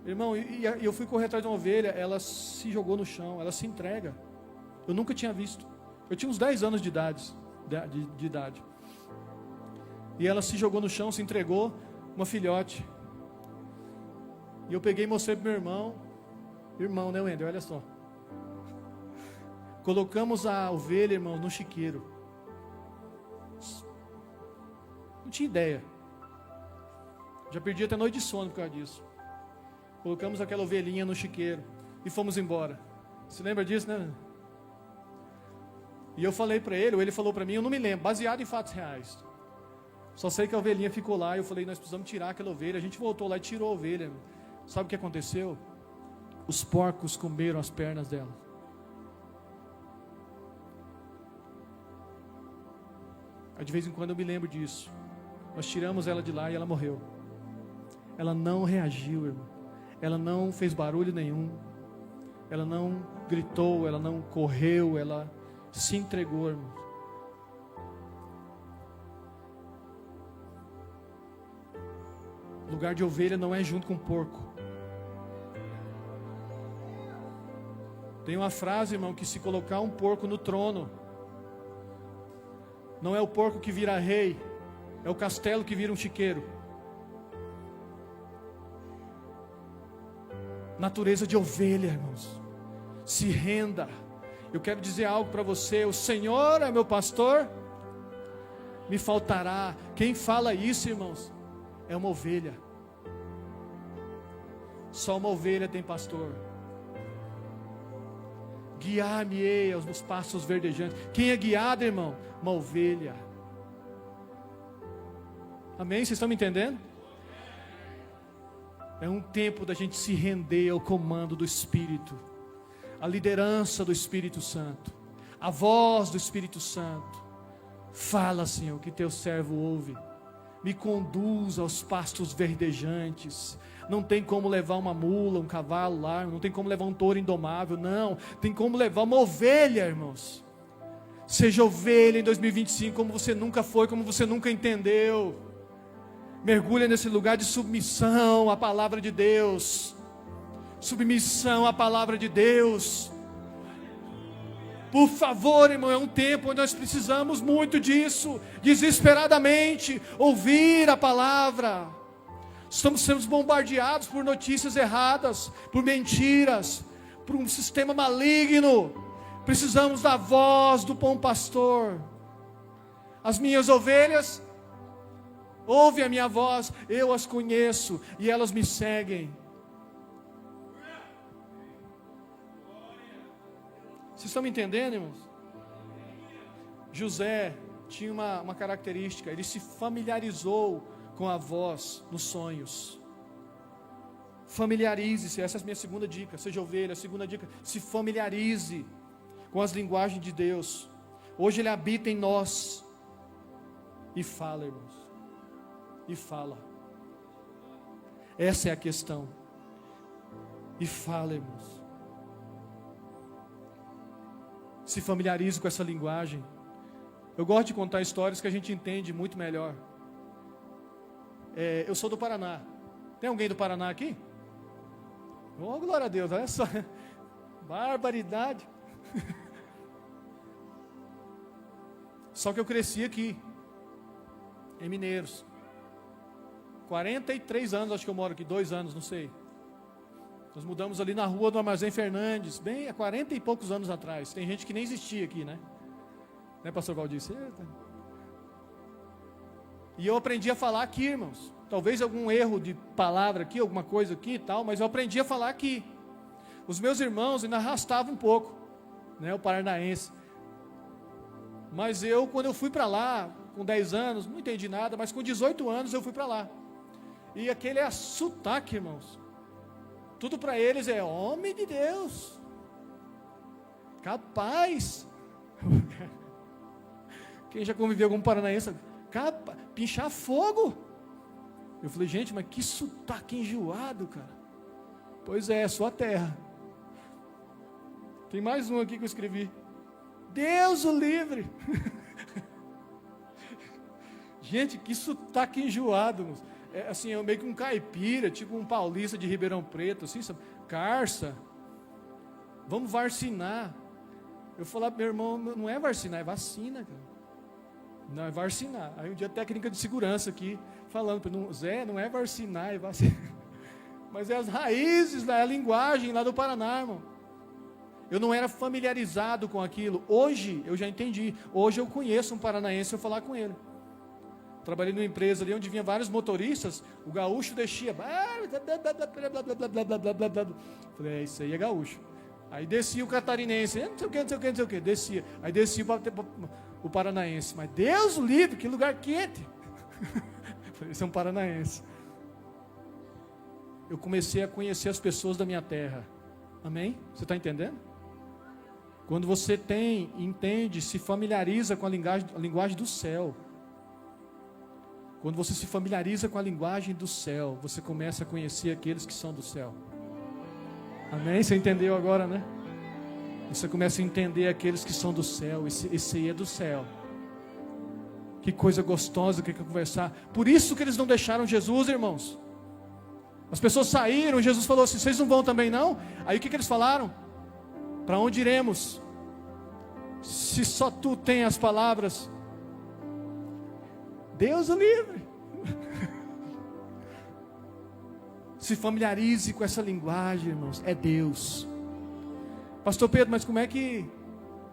S1: Irmão, e eu fui correr atrás de uma ovelha, ela se jogou no chão, ela se entrega. Eu nunca tinha visto. Eu tinha uns 10 anos de idade. E ela se jogou no chão, se entregou, uma filhote. E eu peguei e mostrei para meu irmão. Irmão, né, Wender? Olha só. Colocamos a ovelha, irmão, no chiqueiro. Não tinha ideia. Já perdi até noite de sono por causa disso. Colocamos aquela ovelhinha no chiqueiro e fomos embora. Você lembra disso, né? E eu falei para ele, ou ele falou para mim, eu não me lembro, baseado em fatos reais. Só sei que a ovelhinha ficou lá e eu falei, nós precisamos tirar aquela ovelha. A gente voltou lá e tirou a ovelha. Sabe o que aconteceu? Os porcos comeram as pernas dela. Aí de vez em quando eu me lembro disso. Nós tiramos ela de lá e ela morreu. Ela não reagiu, irmão. Ela não fez barulho nenhum. Ela não gritou, ela não correu, ela se entregou, irmão. Lugar de ovelha não é junto com porco. Tem uma frase, irmão, que se colocar um porco no trono, não é o porco que vira rei, é o castelo que vira um chiqueiro. Natureza de ovelha, irmãos. Se renda. Eu quero dizer algo para você. O Senhor é meu pastor, me faltará. Quem fala isso, irmãos, é uma ovelha. Só uma ovelha tem pastor. Guiar-me-ei aos pastos verdejantes. Quem é guiado, irmão? Uma ovelha. Amém? Vocês estão me entendendo? É um tempo da gente se render ao comando do Espírito, a liderança do Espírito Santo, a voz do Espírito Santo. Fala, Senhor, que teu servo ouve. Me conduz aos pastos verdejantes. Não tem como levar uma mula, um cavalo lá, não tem como levar um touro indomável, não. Tem como levar uma ovelha, irmãos. Seja ovelha em 2025 como você nunca foi, como você nunca entendeu. Mergulha nesse lugar de submissão à palavra de Deus. Submissão à palavra de Deus. Por favor, irmão, é um tempo onde nós precisamos muito disso, desesperadamente, ouvir a palavra. Estamos sendo bombardeados por notícias erradas, por mentiras, por um sistema maligno. Precisamos da voz do bom pastor. As minhas ovelhas ouvem a minha voz, eu as conheço e elas me seguem. Vocês estão me entendendo, irmãos? José tinha uma característica, ele se familiarizou com a voz nos sonhos. Familiarize-se, essa é a minha segunda dica. Seja ovelha, a segunda dica, se familiarize com as linguagens de Deus. Hoje ele habita em nós e fala, irmãos. E fala. Essa é a questão. E fala, irmãos. Se familiarize com essa linguagem. Eu gosto de contar histórias que a gente entende muito melhor. Eu sou do Paraná. Tem alguém do Paraná aqui? Oh, glória a Deus, olha só. Barbaridade. Só que eu cresci aqui, em Mineiros. 43 anos, acho que eu moro aqui, 2 anos, não sei. Nós mudamos ali na rua do Armazém Fernandes, bem há 40 e poucos anos atrás. Tem gente que nem existia aqui, né? Né, pastor Valdir? E eu aprendi a falar aqui, irmãos. Talvez algum erro de palavra aqui, alguma coisa aqui e tal, mas eu aprendi a falar aqui. Os meus irmãos ainda arrastavam um pouco, né, o paranaense. Mas eu, quando eu fui para lá, com 10 anos, não entendi nada, mas com 18 anos eu fui para lá. E aquele é sotaque, irmãos. Tudo para eles é homem de Deus, capaz. Quem já conviveu com um paranaense, pinchar fogo. Eu falei, gente, mas que sotaque enjoado, cara. Pois é sua terra. Tem mais um aqui que eu escrevi. Deus o livre. Gente, que sotaque enjoado. É assim, é meio que um caipira, tipo um paulista de Ribeirão Preto, assim, sabe? Carça. Vamos vacinar. Eu falava, meu irmão, não é vacinar, é vacina, cara. Não, é vacinar. Aí um dia a técnica de segurança aqui, falando, Zé, não é vacinar, é vacina. Mas é as raízes, é a linguagem lá do Paraná, irmão. Eu não era familiarizado com aquilo. Hoje, eu já entendi. Hoje eu conheço um paranaense, eu falar com ele. Trabalhei numa empresa ali onde vinha vários motoristas, o gaúcho descia. Falei, isso aí é gaúcho. Aí descia o catarinense, não sei o que, não sei o que, não sei o que, descia. Aí descia o paranaense. Mas Deus o livre, que lugar quente. Falei, esse é um paranaense. Eu comecei a conhecer as pessoas da minha terra. Amém? Você está entendendo? Quando você entende, se familiariza com a linguagem do céu. Quando você se familiariza com a linguagem do céu, você começa a conhecer aqueles que são do céu. Amém? Você entendeu agora, né? Você começa a entender aqueles que são do céu. Esse aí é do céu. Que coisa gostosa que é conversar. Por isso que eles não deixaram Jesus, irmãos. As pessoas saíram, Jesus falou assim, vocês não vão também não? Aí o que eles falaram? Para onde iremos? Se só tu tem as palavras. Deus o livre. Se familiarize com essa linguagem, irmãos. É Deus. Pastor Pedro, mas como é que...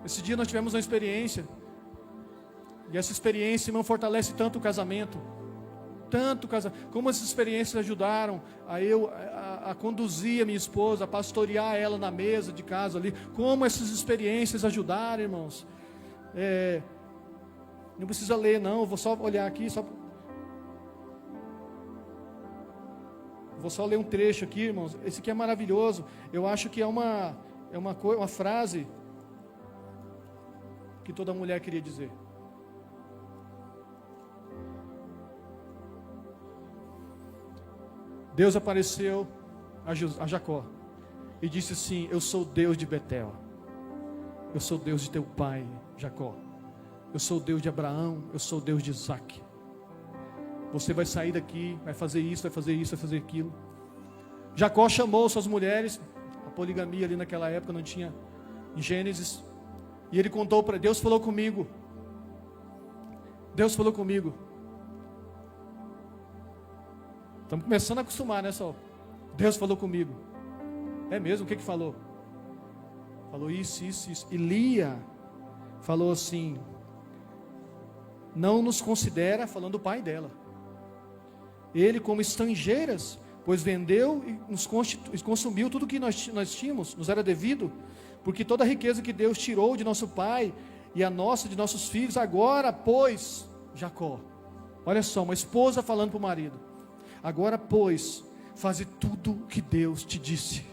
S1: Esse dia nós tivemos uma experiência. E essa experiência, irmão, fortalece tanto o casamento. Tanto casamento. Como essas experiências ajudaram a conduzir a minha esposa, a pastorear ela na mesa de casa ali. Como essas experiências ajudaram, irmãos. Não precisa ler, não. Eu vou só olhar aqui. Vou só ler um trecho aqui, irmãos. Esse aqui é maravilhoso. Eu acho que é uma frase que toda mulher queria dizer. Deus apareceu a Jacó e disse assim: eu sou o Deus de Betel, eu sou o Deus de teu pai Jacó, eu sou o Deus de Abraão, eu sou o Deus de Isaac. Você vai sair daqui, vai fazer isso, vai fazer isso, vai fazer aquilo. Jacó chamou suas mulheres, a poligamia ali naquela época não tinha, em Gênesis, e ele contou para Deus, falou comigo. Deus falou comigo. Estamos começando a acostumar, né, Sol? Deus falou comigo. É mesmo? O que falou? Falou isso. E Lia falou assim: não nos considera, falando do pai dela, ele como estrangeiras, pois vendeu e nos consumiu tudo que nós tínhamos, nos era devido, porque toda a riqueza que Deus tirou de nosso pai e a nossa, de nossos filhos, agora, pois, Jacó, olha só, uma esposa falando para o marido: agora, pois, faze tudo o que Deus te disse.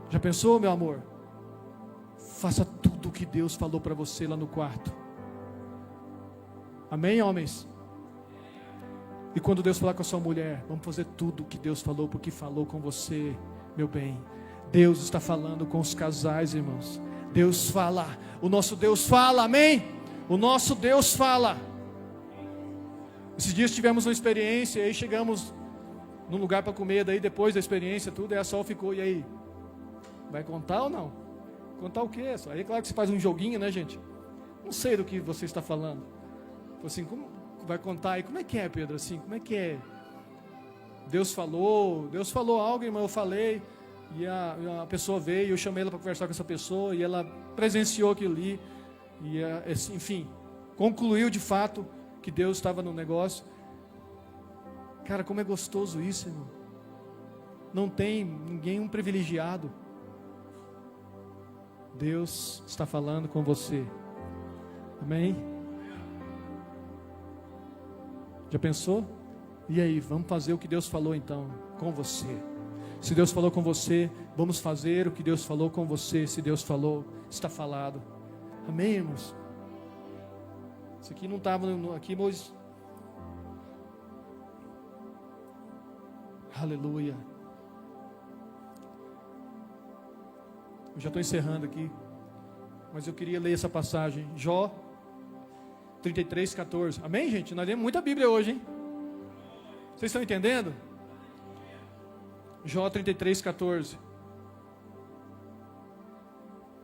S1: Já pensou, meu amor? Faça tudo o que Deus falou para você lá no quarto. Amém, homens? E quando Deus falar com a sua mulher, vamos fazer tudo o que Deus falou, porque falou com você, meu bem. Deus está falando com os casais, irmãos. Deus fala, o nosso Deus fala, amém? O nosso Deus fala. Esses dias tivemos uma experiência, aí chegamos num lugar para comer, daí depois da experiência, tudo, aí a Sol ficou, e aí? Vai contar ou não? Contar o quê? Aí é claro que você faz um joguinho, né, gente? Não sei do que você está falando. Assim, como vai contar aí? Como é que é, Pedro? Assim, como é que é? Deus falou algo, irmão, eu falei, e a pessoa veio, eu chamei ela para conversar com essa pessoa, e ela presenciou aquilo ali, e enfim, concluiu de fato que Deus estava no negócio. Cara, como é gostoso isso, irmão. Não tem ninguém privilegiado. Deus está falando com você. Amém? Já pensou? E aí, vamos fazer o que Deus falou então com você. Se Deus falou com você, vamos fazer o que Deus falou com você. Se Deus falou, está falado. Amém, irmãos? Isso aqui não estava aqui, mas... Aleluia. Eu já estou encerrando aqui, mas eu queria ler essa passagem. Jó 33:14. Amém, gente? Nós lemos muita Bíblia hoje, hein? Vocês estão entendendo? Jó 33:14.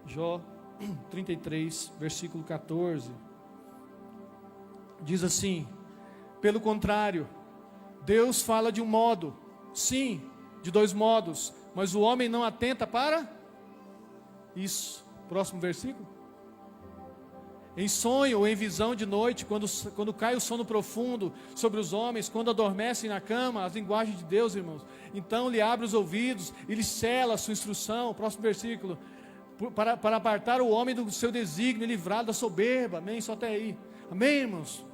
S1: Jó 33, versículo 14. Diz assim: pelo contrário, Deus fala de um modo, sim, de dois modos, mas o homem não atenta para isso. Próximo versículo. Em sonho ou em visão de noite, quando cai o sono profundo sobre os homens, quando adormecem na cama, as linguagens de Deus, irmãos, então lhe abre os ouvidos e lhe cela a sua instrução. Próximo versículo. Para apartar o homem do seu desígnio e livrá-lo da soberba. Amém? Só até aí. Amém, irmãos?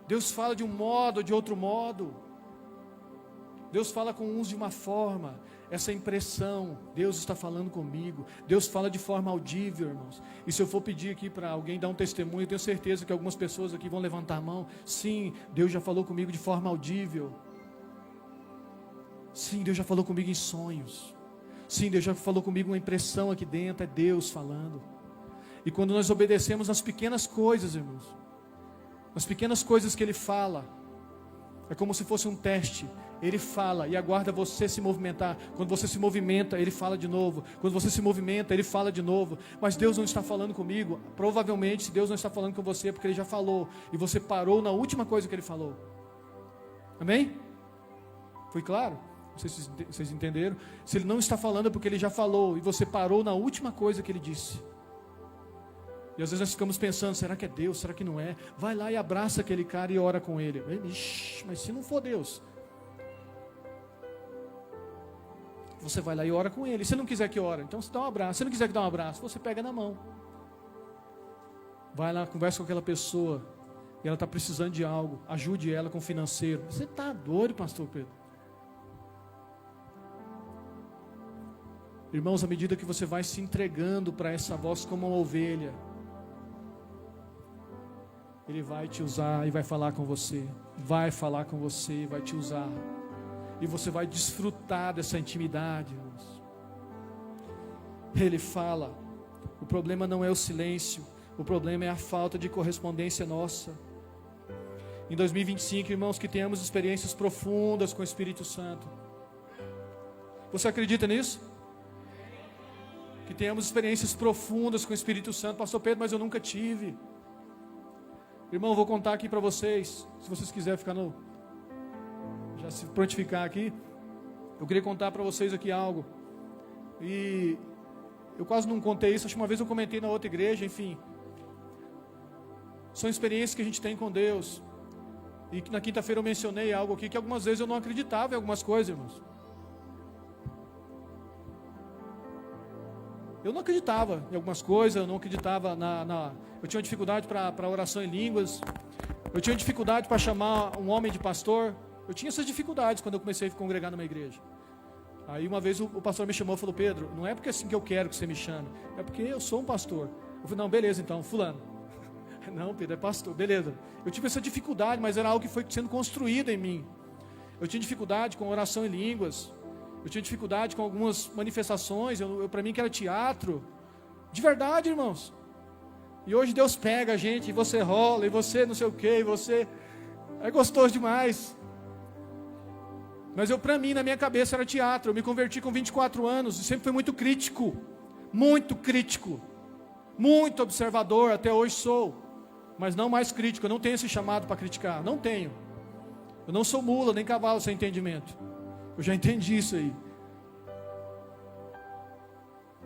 S1: Deus fala de um modo ou de outro modo. Deus fala com uns de uma forma. Essa impressão, Deus está falando comigo. Deus fala de forma audível, irmãos. E se eu for pedir aqui para alguém dar um testemunho, eu tenho certeza que algumas pessoas aqui vão levantar a mão. Sim, Deus já falou comigo de forma audível. Sim, Deus já falou comigo em sonhos. Sim, Deus já falou comigo uma impressão aqui dentro. É Deus falando. E quando nós obedecemos nas pequenas coisas, irmãos, nas pequenas coisas que Ele fala, é como se fosse um teste. Ele fala e aguarda você se movimentar. Quando você se movimenta, Ele fala de novo. Quando você se movimenta, Ele fala de novo. Mas Deus não está falando comigo. Provavelmente, se Deus não está falando com você, é porque Ele já falou. E você parou na última coisa que Ele falou. Amém? Foi claro? Não sei se vocês entenderam. Se Ele não está falando é porque Ele já falou. E você parou na última coisa que Ele disse. E às vezes nós ficamos pensando, será que é Deus? Será que não é? Vai lá e abraça aquele cara e ora com ele. Ixi, mas se não for Deus, você vai lá e ora com ele. Se não quiser que ore, então você dá um abraço. Se não quiser que dá um abraço, você pega na mão. Vai lá, conversa com aquela pessoa. e ela está precisando de algo, ajude ela com o financeiro. Você está doido, pastor Pedro? Irmãos, à medida que você vai se entregando para essa voz como uma ovelha, Ele vai te usar e vai falar com você. Vai falar com você, vai te usar. E você vai desfrutar dessa intimidade, irmãos. Ele fala. O problema não é o silêncio. O problema é a falta de correspondência nossa. Em 2025, irmãos, que tenhamos experiências profundas com o Espírito Santo. Você acredita nisso? Que tenhamos experiências profundas com o Espírito Santo. Pastor Pedro, mas eu nunca tive. Irmão, vou contar aqui para vocês. Se vocês quiserem ficar já se prontificar aqui. Eu queria contar para vocês aqui algo. E eu quase não contei isso. Acho que uma vez eu comentei na outra igreja. Enfim. São experiências que a gente tem com Deus. E que na quinta-feira eu mencionei algo aqui que algumas vezes eu não acreditava em algumas coisas, irmãos. Eu não acreditava em algumas coisas, eu não acreditava eu tinha dificuldade para oração em línguas, eu tinha dificuldade para chamar um homem de pastor, eu tinha essas dificuldades quando eu comecei a congregar numa igreja. Aí uma vez o pastor me chamou e falou: Pedro, não é porque assim que eu quero que você me chame, é porque eu sou um pastor. Eu falei: não, beleza então, fulano. Não, Pedro, é pastor, beleza. Eu tive essa dificuldade, mas era algo que foi sendo construído em mim. Eu tinha dificuldade com oração em línguas, eu tinha dificuldade com algumas manifestações, para mim que era teatro, de verdade, irmãos. E hoje Deus pega a gente, e você rola, e você não sei o que, e você, é gostoso demais. Mas para mim, na minha cabeça era teatro. Eu me converti com 24 anos, e sempre fui muito crítico, muito observador, até hoje sou, mas não mais crítico. Eu não tenho esse chamado para criticar, não tenho. Eu não sou mula, nem cavalo sem entendimento. Eu já entendi isso aí.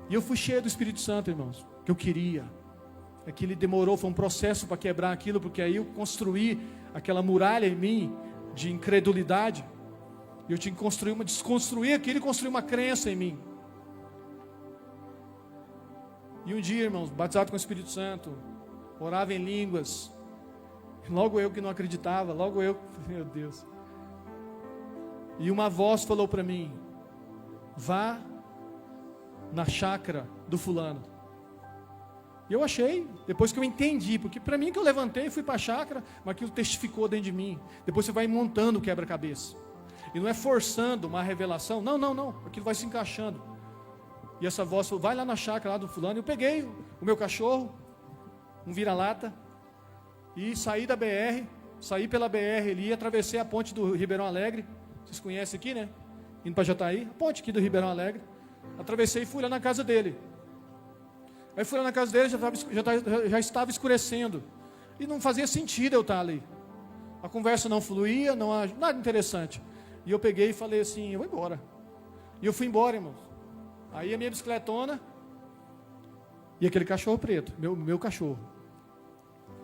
S1: E eu fui cheio do Espírito Santo, irmãos, que eu queria. É que ele demorou, foi um processo para quebrar aquilo, porque aí eu construí aquela muralha em mim de incredulidade. E eu tinha que desconstruir aquilo e construir uma crença em mim. E um dia, irmãos, batizado com o Espírito Santo, orava em línguas. Logo eu que não acreditava, meu Deus. E uma voz falou para mim: vá na chácara do fulano. E eu achei, depois que eu entendi, porque para mim que eu levantei, fui para a chácara, mas aquilo testificou dentro de mim. Depois você vai montando o quebra-cabeça. E não é forçando uma revelação, não, aquilo vai se encaixando. E essa voz falou: vai lá na chácara lá do fulano. Eu peguei o meu cachorro, um vira-lata, e saí da BR, saí pela BR ali, atravessei a ponte do Ribeirão Alegre. Vocês conhecem aqui, né? Indo para Jataí, a ponte aqui do Ribeirão Alegre. Atravessei e fui lá na casa dele. Aí fui lá na casa dele, já estava escurecendo. E não fazia sentido eu estar ali. A conversa não fluía, nada interessante. E eu peguei e falei assim: eu vou embora. E eu fui embora, irmãos. Aí a minha bicicletona e aquele cachorro preto, meu cachorro.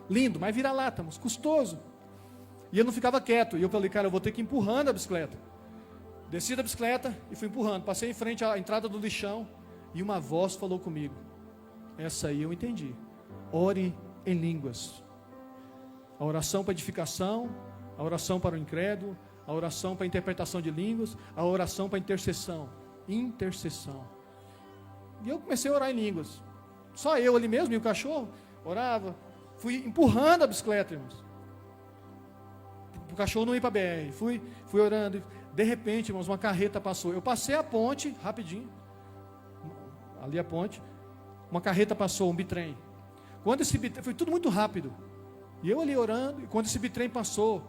S1: Lindo, mas vira-lata, mas custoso. E eu não ficava quieto. E eu falei: cara, eu vou ter que ir empurrando a bicicleta. Desci da bicicleta e fui empurrando. Passei em frente à entrada do lixão. E uma voz falou comigo. Essa aí eu entendi. Ore em línguas. A oração para edificação, a oração para o incrédulo, a oração para a interpretação de línguas, a oração para a intercessão. Intercessão. E eu comecei a orar em línguas. Só eu ali mesmo e o cachorro orava. Fui empurrando a bicicleta, irmãos. O cachorro não ia para a BR. Fui orando. De repente, irmãos, uma carreta passou. Eu passei a ponte, rapidinho. Ali a ponte. Uma carreta passou, um bitrem. Quando esse bitrem, foi tudo muito rápido. E eu ali orando, e quando esse bitrem passou,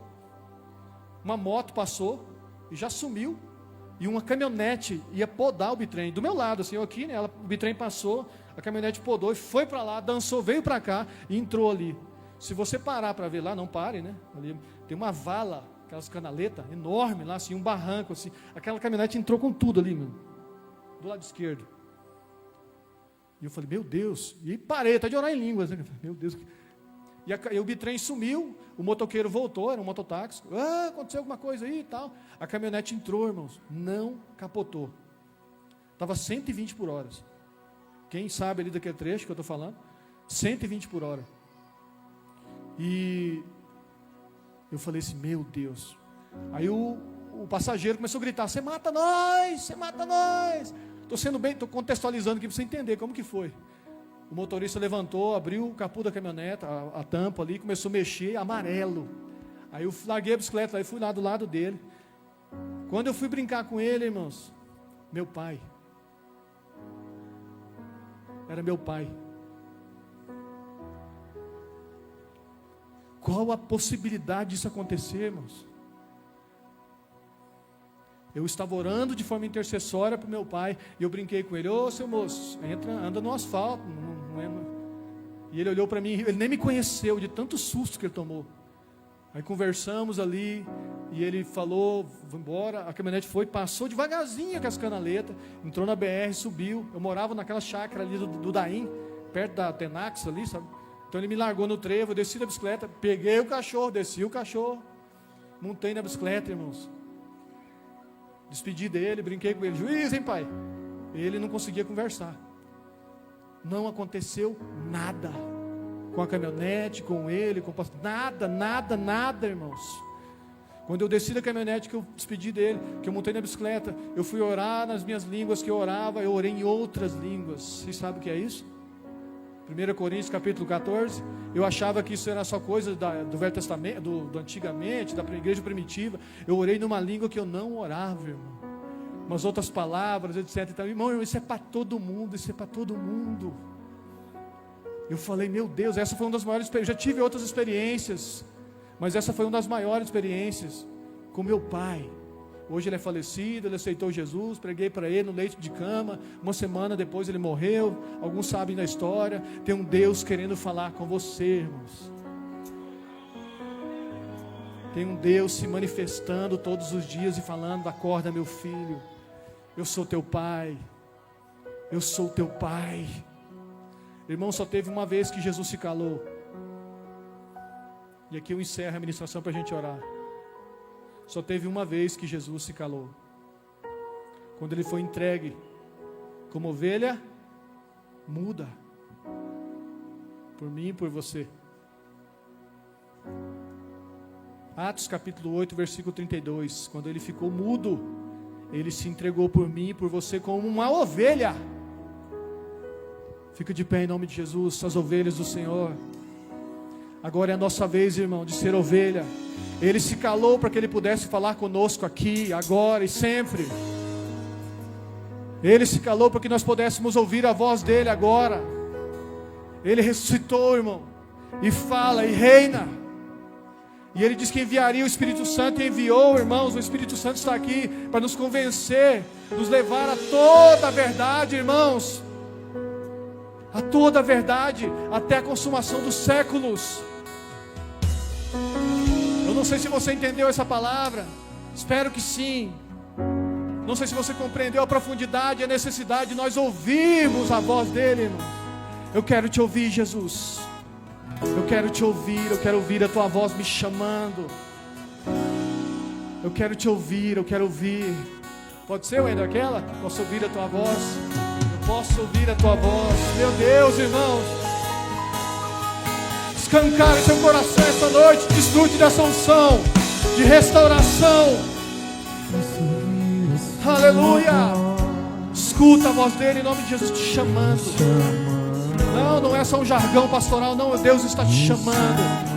S1: uma moto passou e já sumiu. E uma caminhonete ia podar o bitrem. Do meu lado, assim, eu aqui, né? O bitrem passou, a caminhonete podou e foi para lá, dançou, veio para cá e entrou ali. Se você parar para ver lá, não pare, né? Ali tem uma vala, aquelas canaletas enorme lá, assim, um barranco, assim. Aquela caminhonete entrou com tudo ali, meu, do lado esquerdo. E eu falei: meu Deus. E parei, até de orar em línguas, né? Meu Deus. E o bitrem sumiu, o motoqueiro voltou, era um mototáxi. Aconteceu alguma coisa aí e tal. A caminhonete entrou, irmãos, não capotou. Estava 120 por hora. Quem sabe ali daquele trecho que eu estou falando? 120 por hora. E Eu falei assim, meu Deus. Aí o passageiro começou a gritar, você mata nós, você mata nós. Estou contextualizando aqui para você entender como que foi. O motorista levantou, abriu o capô da caminhonete, a tampa ali, começou a mexer, amarelo. Aí eu larguei a bicicleta, aí fui lá do lado dele. Quando eu fui brincar com ele, irmãos, meu pai. Era meu pai. Qual a possibilidade disso acontecer, irmãos? Eu estava orando de forma intercessória para o meu pai, e eu brinquei com ele, ô seu moço, anda no asfalto, e ele olhou para mim, ele nem me conheceu, de tanto susto que ele tomou. Aí conversamos ali, e ele falou, vou embora, a caminhonete foi, passou devagarzinho com as canaletas, entrou na BR, subiu, eu morava naquela chácara ali do Daim, perto da Tenax ali, sabe? Então ele me largou no trevo, eu desci da bicicleta, peguei o cachorro, desci o cachorro, montei na bicicleta, irmãos. Despedi dele, brinquei com ele, juiz, hein pai? Ele não conseguia conversar. Não aconteceu nada com a caminhonete, com ele, com o pastor, nada, irmãos. Quando eu desci da caminhonete, que eu despedi dele, que eu montei na bicicleta, eu fui orar nas minhas línguas que eu orava, eu orei em outras línguas. Vocês sabem o que é isso? 1 Coríntios capítulo 14, eu achava que isso era só coisa do Velho Testamento, do antigamente, da igreja primitiva. Eu orei numa língua que eu não orava, irmão. Umas outras palavras, etc. Então, irmão, isso é para todo mundo, isso é para todo mundo. Eu falei, meu Deus, essa foi uma das maiores experiências. Já tive outras experiências, mas essa foi uma das maiores experiências com meu pai. Hoje ele é falecido, ele aceitou Jesus, preguei para ele no leito de cama, uma semana depois ele morreu, alguns sabem da história. Tem um Deus querendo falar com você, irmãos. Tem um Deus se manifestando todos os dias e falando, acorda meu filho, eu sou teu pai, eu sou teu pai. Irmão, só teve uma vez que Jesus se calou, e aqui eu encerro a ministração para a gente orar. Só teve uma vez que Jesus se calou, quando ele foi entregue como ovelha muda, por mim e por você. Atos capítulo 8, versículo 32, quando ele ficou mudo, ele se entregou por mim e por você como uma ovelha. Fica de pé em nome de Jesus, as ovelhas do Senhor. Agora é a nossa vez, irmão, de ser ovelha. Ele se calou para que ele pudesse falar conosco aqui, agora e sempre. Ele se calou para que nós pudéssemos ouvir a voz dele agora. Ele ressuscitou, irmão, e fala e reina. E ele diz que enviaria o Espírito Santo, e enviou, irmãos. O Espírito Santo está aqui para nos convencer, nos levar a toda a verdade, irmãos. A toda a verdade, até a consumação dos séculos. Eu não sei se você entendeu essa palavra, espero que sim. Não sei se você compreendeu a profundidade e a necessidade de nós ouvirmos a voz dele, irmão. Eu quero te ouvir, Jesus. Eu quero te ouvir, eu quero ouvir a tua voz me chamando. Eu quero te ouvir, eu quero ouvir. Pode ser, Wender, aquela? Posso ouvir a tua voz? Eu posso ouvir a tua voz. Meu Deus, irmãos. Escancare seu coração esta noite, desfrute dessa unção de restauração. Aleluia. Escuta a voz dele em nome de Jesus te chamando. Não é só um jargão pastoral, não, Deus está te chamando.